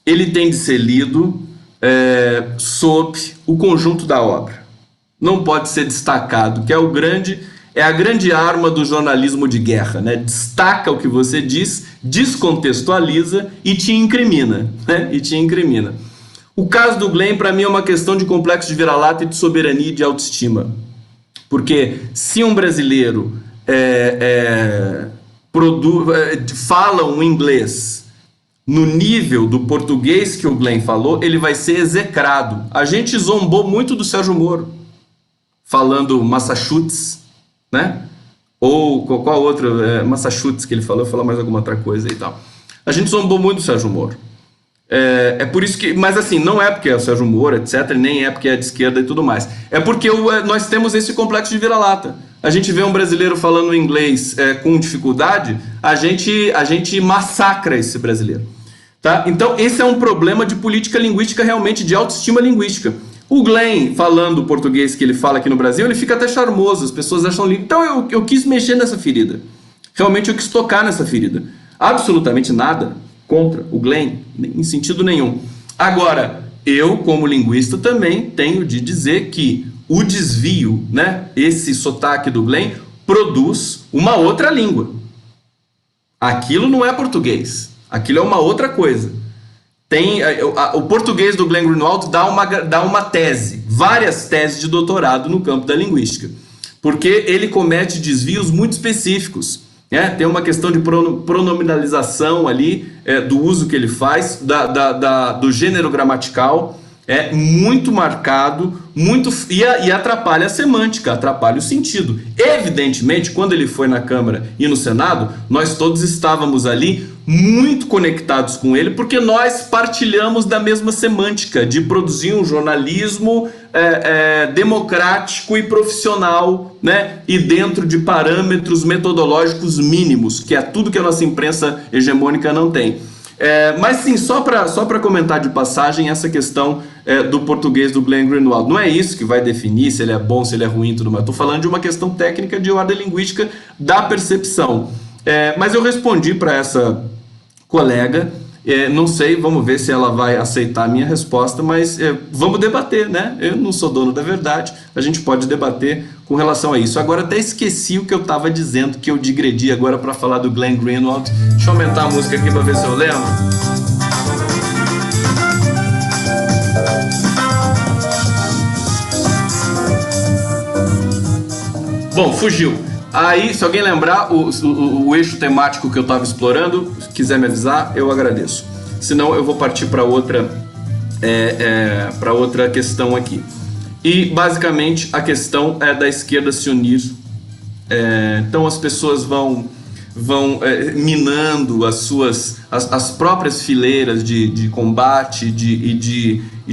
ele tem de ser lido sob o conjunto da obra. Não pode ser destacado, que é a grande arma do jornalismo de guerra, né? Destaca o que você diz, descontextualiza e te incrimina, né? O caso do Glenn, para mim, é uma questão de complexo de vira-lata e de soberania e de autoestima. Porque se um brasileiro fala um inglês no nível do português que o Glenn falou, ele vai ser execrado. A gente zombou muito do Sérgio Moro, falando Massachusetts, né? Ou qual outro? Massachusetts que ele falou, falou mais alguma outra coisa e tal. A gente zombou muito do Sérgio Moro. É por isso que... Mas assim, não é porque é o Sérgio Moro, etc., nem é porque é de esquerda e tudo mais. É porque nós temos esse complexo de vira-lata. A gente vê um brasileiro falando inglês com dificuldade, a gente massacra esse brasileiro. Tá? Então, esse é um problema de política linguística, realmente, de autoestima linguística. O Glenn, falando o português que ele fala aqui no Brasil, ele fica até charmoso, as pessoas acham lindo. Então, eu quis mexer nessa ferida. Realmente, eu quis tocar nessa ferida. Absolutamente nada contra o Glenn, em sentido nenhum. Agora, eu, como linguista, também tenho de dizer que o desvio, né, esse sotaque do Glenn, produz uma outra língua. Aquilo não é português. Aquilo é uma outra coisa. O português do Glenn Greenwald dá uma tese, várias teses de doutorado no campo da linguística, porque ele comete desvios muito específicos. Tem uma questão de pronominalização ali, do uso que ele faz, do gênero gramatical, muito marcado, e atrapalha a semântica, atrapalha o sentido. Evidentemente, quando ele foi na Câmara e no Senado, nós todos estávamos ali muito conectados com ele, porque nós partilhamos da mesma semântica, de produzir um jornalismo democrático e profissional, né? E dentro de parâmetros metodológicos mínimos, que é tudo que a nossa imprensa hegemônica não tem. Mas sim, só para comentar de passagem essa questão do português do Glenn Greenwald. Não é isso que vai definir se ele é bom, se ele é ruim, tudo mais. Estou falando de uma questão técnica de ordem linguística da percepção. Mas eu respondi para essa colega, não sei, vamos ver se ela vai aceitar a minha resposta, mas vamos debater, né? Eu não sou dono da verdade, a gente pode debater com relação a isso. Agora até esqueci o que eu estava dizendo, que eu digredi agora para falar do Glenn Greenwald. Deixa eu aumentar a música aqui para ver se eu lembro. Bom, fugiu. Aí, se alguém lembrar o eixo temático que eu estava explorando, se quiser me avisar, eu agradeço. Senão eu vou partir para outra questão aqui. E, basicamente, a questão é da esquerda se unir. Então, as pessoas vão minando as próprias fileiras de combate e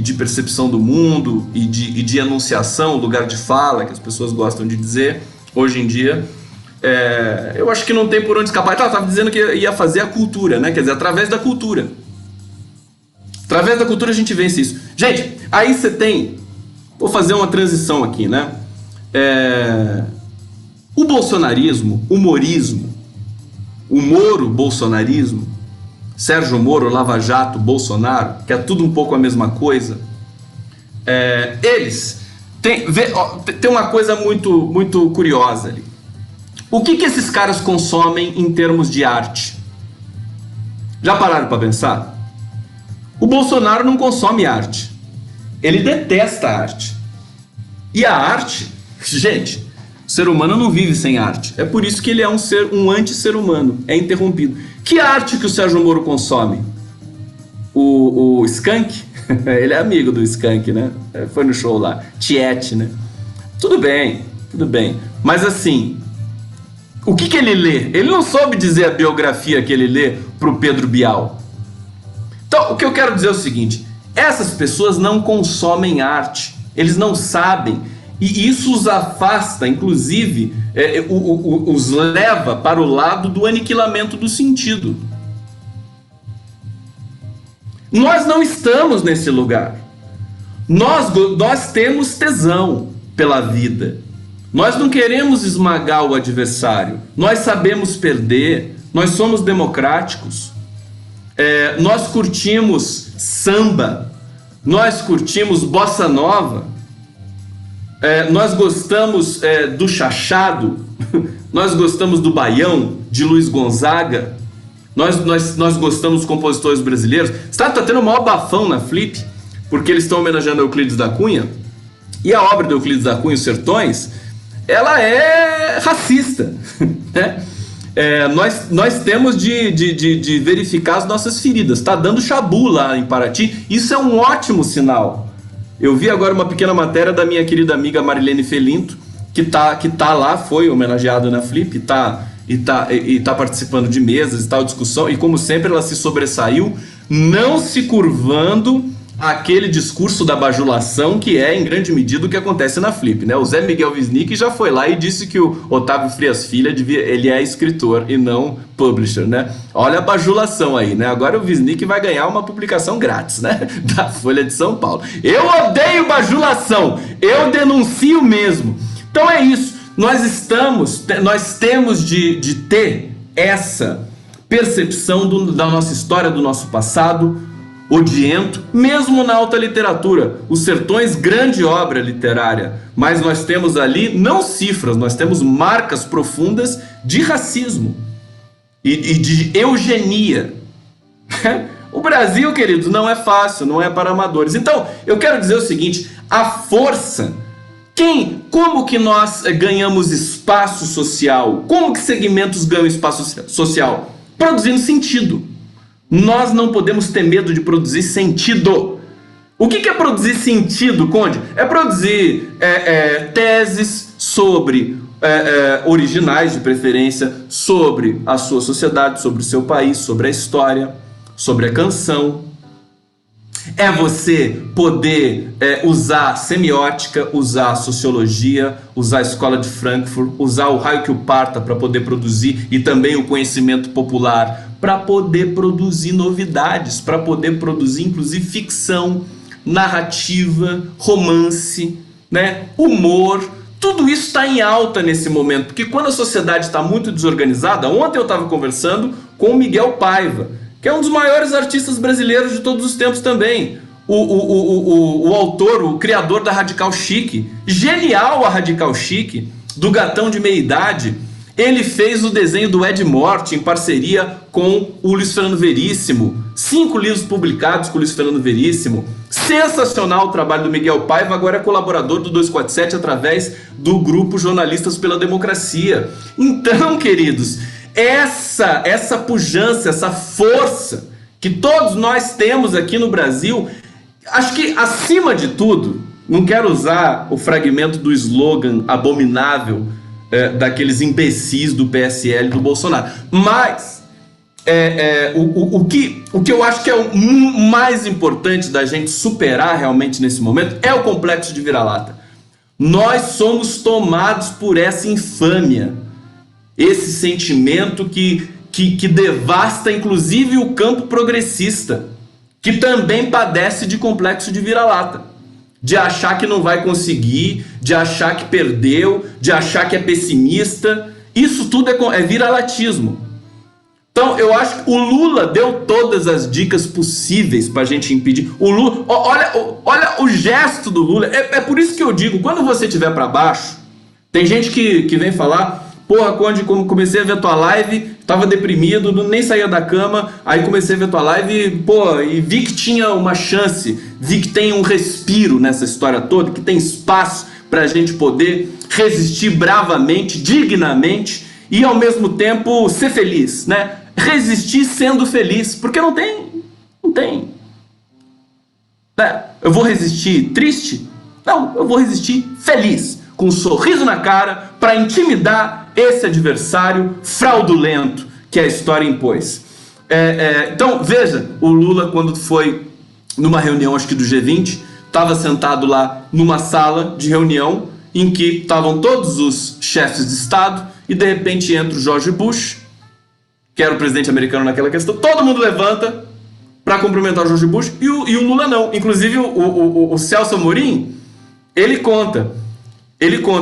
de percepção do mundo e de enunciação, lugar de fala, que as pessoas gostam de dizer. Hoje em dia, eu acho que não tem por onde escapar. Eu estava dizendo que ia fazer a cultura, né? Quer dizer, através da cultura. Através da cultura a gente vence isso. Gente, aí você tem... Vou fazer uma transição aqui, né? O bolsonarismo, o morismo, o Moro-bolsonarismo, Sérgio Moro, Lava Jato, Bolsonaro, que é tudo um pouco a mesma coisa, eles tem uma coisa muito, muito curiosa ali. O que esses caras consomem em termos de arte? Já pararam para pensar? O Bolsonaro não consome arte. Ele detesta a arte. E a arte, gente, o ser humano não vive sem arte. É por isso que ele é um anti-ser humano, é interrompido. Que arte que o Sérgio Moro consome? O Skank? Ele é amigo do Skank, né? Foi no show lá. Tiete, né? Tudo bem. Mas assim, o que ele lê? Ele não soube dizer a biografia que ele lê pro Pedro Bial. Então, o que eu quero dizer é o seguinte: essas pessoas não consomem arte, eles não sabem, e isso os afasta, inclusive, os leva para o lado do aniquilamento do sentido. Nós não estamos nesse lugar. Nós temos tesão pela vida. Nós não queremos esmagar o adversário. Nós sabemos perder. Nós somos democráticos. Nós curtimos samba, nós curtimos bossa nova, nós gostamos do chachado, nós gostamos do baião, de Luiz Gonzaga, nós gostamos dos compositores brasileiros. Tá tendo o maior bafão na Flip, porque eles estão homenageando Euclides da Cunha, e a obra de Euclides da Cunha, Os Sertões, ela é racista, né? Nós temos de verificar as nossas feridas. Tá dando chabu lá em Paraty. Isso é um ótimo sinal. Eu vi agora uma pequena matéria da minha querida amiga Marilene Felinto, que tá lá, foi homenageada na Flip, e tá participando de mesas e tal, discussão, e como sempre ela se sobressaiu, não se curvando aquele discurso da bajulação, que é em grande medida o que acontece na Flip, né? O Zé Miguel Wisnik já foi lá e disse que o Otávio Frias Filho ele é escritor e não publisher, né? Olha a bajulação aí, né? Agora o Wisnik vai ganhar uma publicação grátis, né? Da Folha de São Paulo. Eu odeio bajulação, eu denuncio mesmo. Então é isso, nós temos de ter essa percepção da nossa história, do nosso passado odiento, mesmo na alta literatura. Os Sertões, grande obra literária, mas nós temos ali não cifras, nós temos marcas profundas de racismo e de eugenia. O Brasil, queridos, não é fácil, não é para amadores. Então, eu quero dizer o seguinte: a força, como que nós ganhamos espaço social? Como que segmentos ganham espaço social? Produzindo sentido. Nós não podemos ter medo de produzir sentido. O que é produzir sentido, Conde? É produzir teses sobre originais, de preferência, sobre a sua sociedade, sobre o seu país, sobre a história, sobre a canção. É você poder usar semiótica, usar sociologia, usar a escola de Frankfurt, usar o raio que o parta para poder produzir, e também o conhecimento popular, para poder produzir novidades, para poder produzir inclusive ficção, narrativa, romance, né? Humor. Tudo isso está em alta nesse momento, porque quando a sociedade está muito desorganizada... Ontem eu estava conversando com o Miguel Paiva, que é um dos maiores artistas brasileiros de todos os tempos também. O autor, o criador da Radical Chic. Genial a Radical Chic, do Gatão de Meia Idade. Ele fez o desenho do Ed Morte em parceria com o Luiz Fernando Veríssimo. 5 livros publicados com o Luiz Fernando Veríssimo. Sensacional o trabalho do Miguel Paiva, agora é colaborador do 247 através do grupo Jornalistas pela Democracia. Então, queridos, essa pujança, essa força que todos nós temos aqui no Brasil, acho que acima de tudo, não quero usar o fragmento do slogan abominável daqueles imbecis do PSL e do Bolsonaro, mas o que eu acho que é o mais importante da gente superar realmente nesse momento é o complexo de vira-lata. Nós somos tomados por essa infâmia, esse sentimento que devasta inclusive o campo progressista, que também padece de complexo de vira-lata, de achar que não vai conseguir, de achar que perdeu, de achar que é pessimista. Isso tudo é vira-latismo. Então eu acho que o Lula deu todas as dicas possíveis para a gente impedir. O Lula, olha o gesto do Lula. É por isso que eu digo, quando você estiver para baixo, tem gente que vem falar: porra, Conde, como comecei a ver tua live, tava deprimido, nem saía da cama, aí comecei a ver tua live, e vi que tinha uma chance, vi que tem um respiro nessa história toda, que tem espaço pra gente poder resistir bravamente, dignamente e ao mesmo tempo ser feliz, né? Resistir sendo feliz, porque não tem. Né? Eu vou resistir triste? Não, eu vou resistir feliz, com um sorriso na cara, para intimidar esse adversário fraudulento que a história impôs. Então, veja, o Lula, quando foi numa reunião, acho que do G20, estava sentado lá numa sala de reunião em que estavam todos os chefes de Estado e de repente entra o George Bush, que era o presidente americano naquela questão, todo mundo levanta para cumprimentar o George Bush e o Lula não. Inclusive o Celso Amorim, ele conta,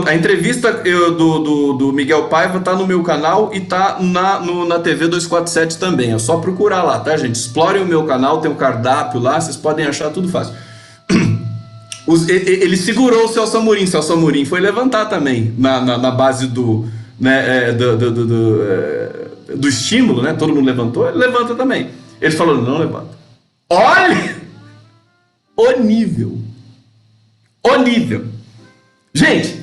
a entrevista do Miguel Paiva tá no meu canal e tá na TV 247 também, é só procurar lá, tá, gente? Explorem o meu canal, tem um cardápio lá, vocês podem achar tudo fácil. Ele segurou o Celso Amorim foi levantar também, na base do estímulo, né? Todo mundo levantou, ele levanta também. Ele falou: não levanta. Olha o nível. Gente,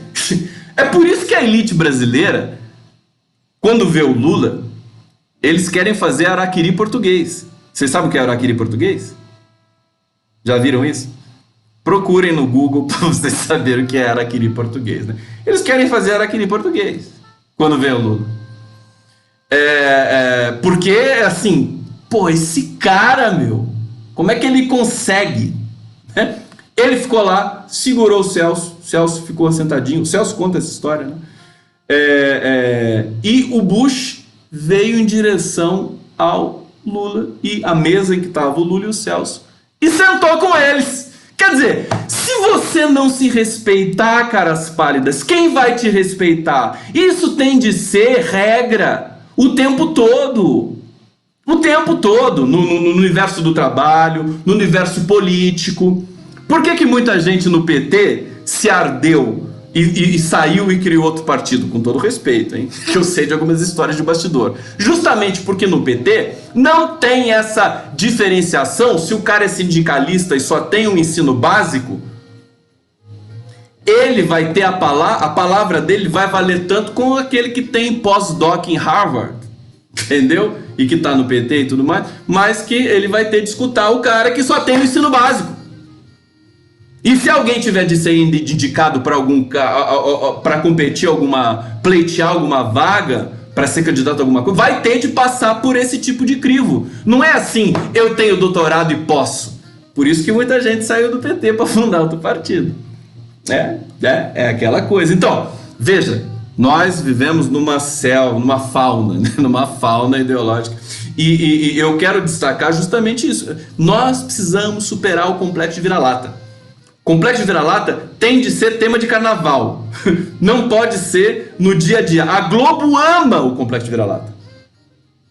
é por isso que a elite brasileira, quando vê o Lula, eles querem fazer araquiri português. Vocês sabem o que é araquiri português? Já viram isso? Procurem no Google para vocês saberem o que é araquiri português, né? Eles querem fazer araquiri português quando vê o Lula. Porque, assim, esse cara, como é que ele consegue? Né? Ele ficou lá, segurou o Celso ficou sentadinho, o Celso conta essa história, né? E o Bush veio em direção ao Lula e a mesa em que estava o Lula e o Celso e sentou com eles. Quer dizer, se você não se respeitar, caras pálidas, quem vai te respeitar? Isso tem de ser regra o tempo todo. O tempo todo, no universo do trabalho, no universo político. Por que muita gente no PT se ardeu e saiu e criou outro partido? Com todo respeito, hein? Que eu sei de algumas histórias de bastidor. Justamente porque no PT não tem essa diferenciação. Se o cara é sindicalista e só tem um ensino básico, ele vai ter a palavra dele vai valer tanto como aquele que tem pós-doc em Harvard, entendeu? E que tá no PT e tudo mais, mas que ele vai ter de escutar o cara que só tem o ensino básico. E se alguém tiver de ser indicado para competir pleitear alguma vaga, para ser candidato a alguma coisa, vai ter de passar por esse tipo de crivo. Não é assim, eu tenho doutorado e posso. Por isso que muita gente saiu do PT para fundar outro partido. É aquela coisa. Então, veja, nós vivemos numa fauna, né? Numa fauna ideológica. E eu quero destacar justamente isso. Nós precisamos superar o complexo de vira-lata. Complexo de vira-lata tem de ser tema de carnaval. Não pode ser no dia a dia. A Globo ama o complexo de vira-lata.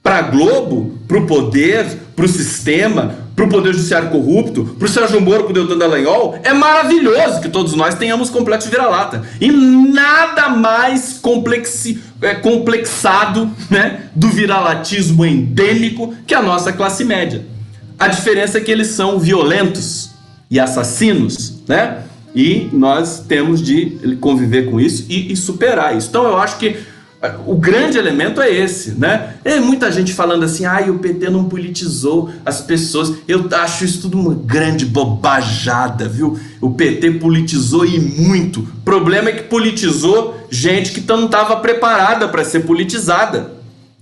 Para a Globo, para o poder, para o sistema, para o poder judiciário corrupto, para o Sérgio Moro, para o Deltan Dallagnol, é maravilhoso que todos nós tenhamos complexo de vira-lata. E nada mais complexado, né, do viralatismo endêmico que a nossa classe média. A diferença é que eles são violentos e assassinos, né? E nós temos de conviver com isso e superar isso. Então eu acho que o grande elemento é esse, né? Muita gente falando assim, o PT não politizou as pessoas. Eu acho isso tudo uma grande bobajada, viu? O PT politizou e muito. O problema é que politizou gente que não estava preparada para ser politizada.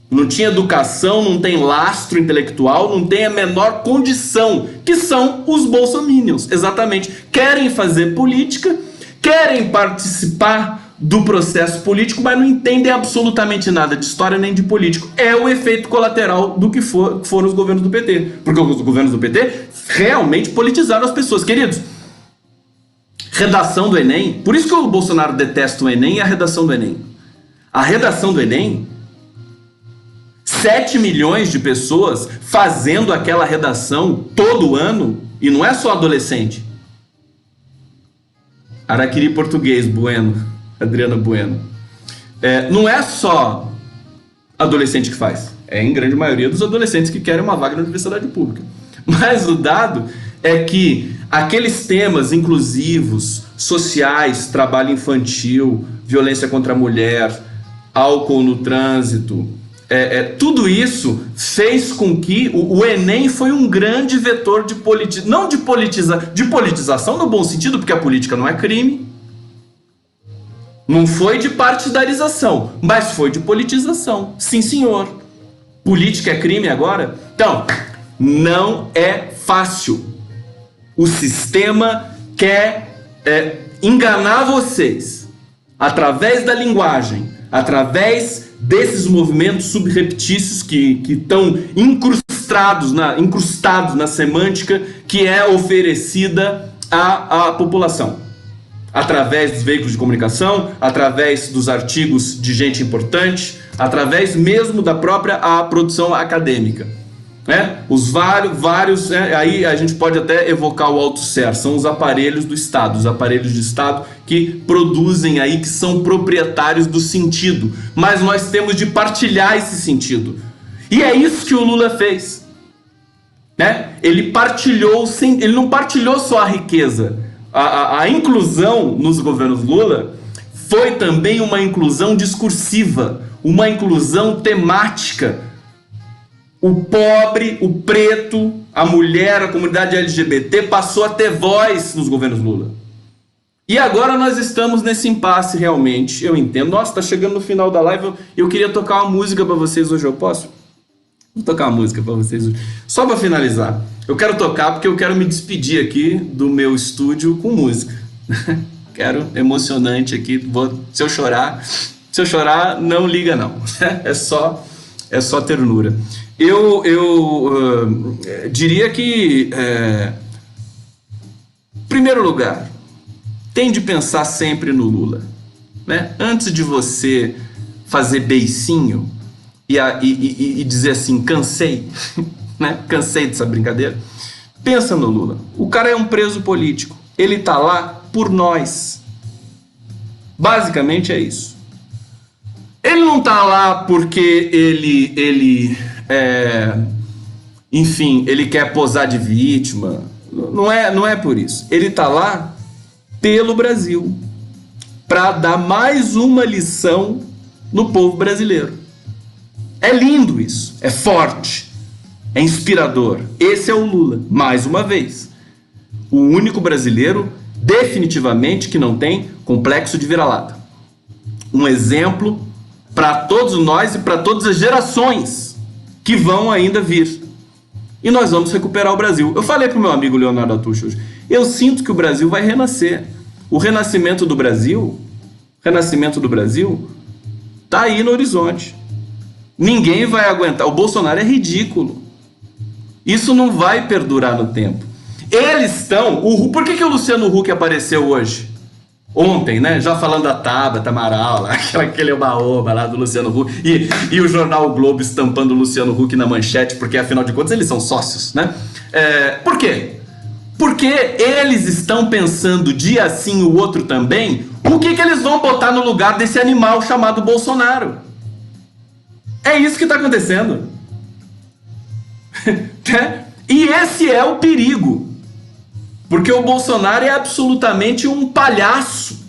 Não tinha educação, não tem lastro intelectual, não tem a menor condição, que são os bolsominions, exatamente. Querem fazer política, querem participar do processo político, mas não entendem absolutamente nada de história nem de político. É o efeito colateral do que foram os governos do PT. Porque os governos do PT realmente politizaram as pessoas. Queridos, redação do Enem, por isso que o Bolsonaro detesta o Enem e a redação do Enem. A redação do Enem, 7 milhões de pessoas fazendo aquela redação todo ano, e não é só adolescente. Araquiri português, Bueno. Adriana Bueno. Não é só adolescente que faz. É em grande maioria dos adolescentes que querem uma vaga na universidade pública. Mas o dado é que aqueles temas inclusivos, sociais, trabalho infantil, violência contra a mulher, álcool no trânsito, tudo isso fez com que o Enem foi um grande vetor de politização no bom sentido, porque a política não é crime. Não foi de partidarização, mas foi de politização. Sim, senhor. Política é crime agora? Então, não é fácil. O sistema quer enganar vocês através da linguagem, através desses movimentos subreptícios que estão incrustados na semântica que é oferecida à população. Através dos veículos de comunicação, através dos artigos de gente importante, através mesmo da própria produção acadêmica. Os vários, aí a gente pode até evocar o Althusser, são os aparelhos do Estado, os aparelhos de Estado que produzem aí, que são proprietários do sentido, mas nós temos de partilhar esse sentido. E é isso que o Lula fez. Ele não partilhou só a riqueza. A inclusão nos governos Lula foi também uma inclusão discursiva, uma inclusão temática. O pobre, o preto, a mulher, a comunidade LGBT passou a ter voz nos governos Lula. E agora nós estamos nesse impasse realmente, eu entendo. Nossa, tá chegando no final da live, eu queria tocar uma música para vocês hoje, eu posso? Vou tocar uma música para vocês hoje. Só para finalizar, eu quero tocar porque eu quero me despedir aqui do meu estúdio com música. Quero, emocionante aqui, se eu chorar, não liga não. É só ternura. Eu diria que, em primeiro lugar, tem de pensar sempre no Lula. Antes de você fazer beicinho e dizer assim, cansei, cansei dessa brincadeira, pensa no Lula. O cara é um preso político, ele tá lá por nós. Basicamente é isso. Ele não tá lá porque enfim, ele quer posar de vítima. Não é por isso. Ele tá lá pelo Brasil, para dar mais uma lição no povo brasileiro. É lindo isso, é forte, é inspirador. Esse é o Lula, mais uma vez. O único brasileiro, definitivamente, que não tem complexo de vira-lata. Um exemplo para todos nós e para todas as gerações que vão ainda vir. E nós vamos recuperar o Brasil. Eu falei para o meu amigo Leonardo Atucho hoje, eu sinto que o Brasil vai renascer. O renascimento do Brasil está aí no horizonte. Ninguém vai aguentar. O Bolsonaro é ridículo. Isso não vai perdurar no tempo. Eles estão... Por que o Luciano Huck apareceu hoje? Ontem, Já falando da Tabata Amaral, aquele oba-oba lá do Luciano Huck. E o jornal o Globo estampando o Luciano Huck na manchete, porque afinal de contas eles são sócios, Por quê? Porque eles estão pensando dia sim o outro também, o que eles vão botar no lugar desse animal chamado Bolsonaro. É isso que está acontecendo. E esse é o perigo. Porque o Bolsonaro é absolutamente um palhaço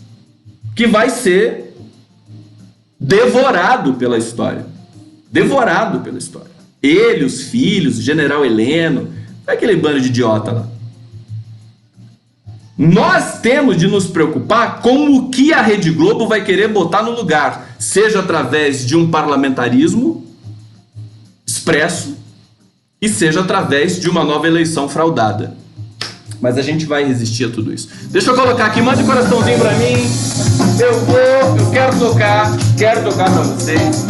que vai ser devorado pela história. Devorado pela história. Ele, os filhos, o general Heleno, aquele bando de idiota lá. Nós temos de nos preocupar com o que a Rede Globo vai querer botar no lugar, seja através de um parlamentarismo expresso e seja através de uma nova eleição fraudada. Mas a gente vai resistir a tudo isso. Deixa eu colocar aqui, mande um coraçãozinho pra mim. Eu quero tocar pra vocês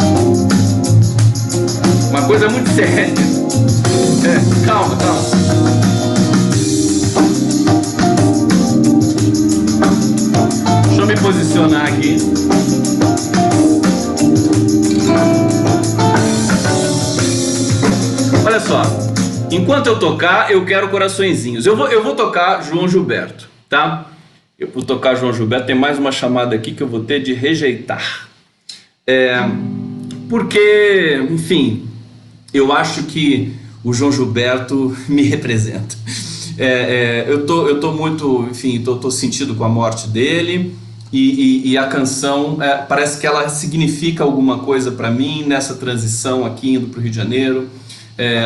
uma coisa muito séria. Calma. Deixa eu me posicionar aqui. Olha só, enquanto eu tocar, eu quero coraçõezinhos. Eu vou tocar João Gilberto, tá? Eu vou tocar João Gilberto, tem mais uma chamada aqui que eu vou ter de rejeitar. Porque, enfim, eu acho que o João Gilberto me representa. Eu tô muito, enfim, tô sentido com a morte dele e a canção, parece que ela significa alguma coisa para mim nessa transição aqui indo pro Rio de Janeiro,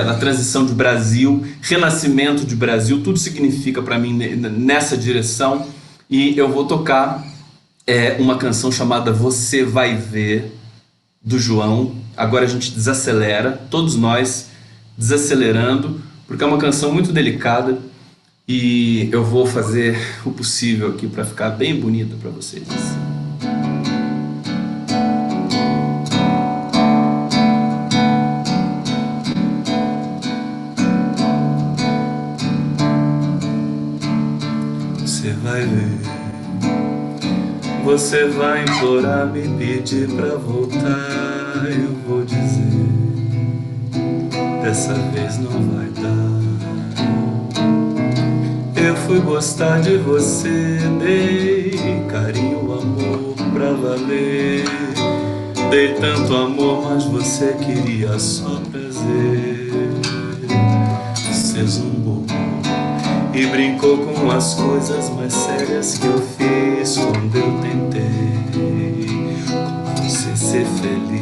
a transição de Brasil, renascimento de Brasil, tudo significa para mim nessa direção. E eu vou tocar uma canção chamada Você Vai Ver, do João. Agora a gente desacelera, todos nós desacelerando, porque é uma canção muito delicada e eu vou fazer o possível aqui para ficar bem bonita para vocês. Você vai ver, você vai implorar, me pedir pra voltar. Eu vou dizer, dessa vez não vai dar. Eu fui gostar de você, dei carinho, amor pra valer. Dei tanto amor, mas você queria só prazer. Você zombou e brincou com as coisas mais sérias que eu fiz quando eu tentei com você ser feliz.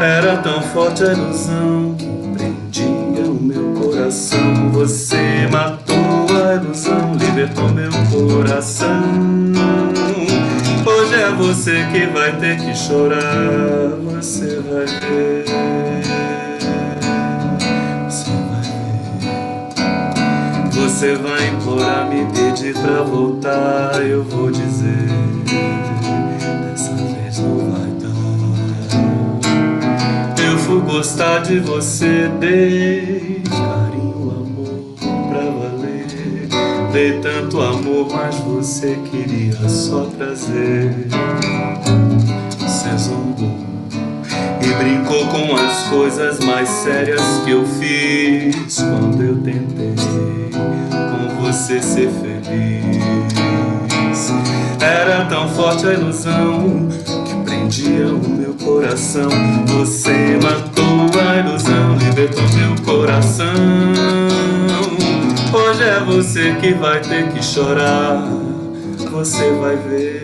Era tão forte a ilusão que prendia o meu coração. Você matou a ilusão, libertou meu coração. Hoje é você que vai ter que chorar. Você vai ver. Você vai implorar, me pedir pra voltar. Eu vou dizer, dessa vez não vai dar. Eu fui gostar de você, dei carinho, amor pra valer. Dei tanto amor, mas você queria só prazer. Você zombou e brincou com as coisas mais sérias que eu fiz quando eu tentei com você ser feliz. Era tão forte a ilusão que prendia o meu coração. Você matou a ilusão, libertou meu coração. Hoje é você que vai ter que chorar. Você vai ver.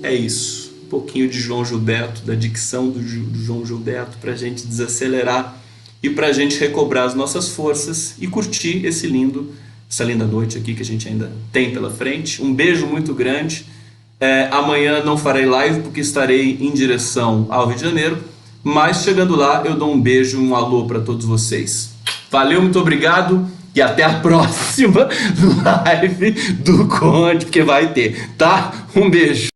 É isso, um pouquinho de João Gilberto, da dicção do João Gilberto, para a gente desacelerar e para a gente recobrar as nossas forças e curtir essa linda noite aqui que a gente ainda tem pela frente. Um beijo muito grande. Amanhã não farei live porque estarei em direção ao Rio de Janeiro, mas chegando lá eu dou um beijo, um alô para todos vocês. Valeu, muito obrigado e até a próxima live do Conde, porque vai ter, tá? Um beijo.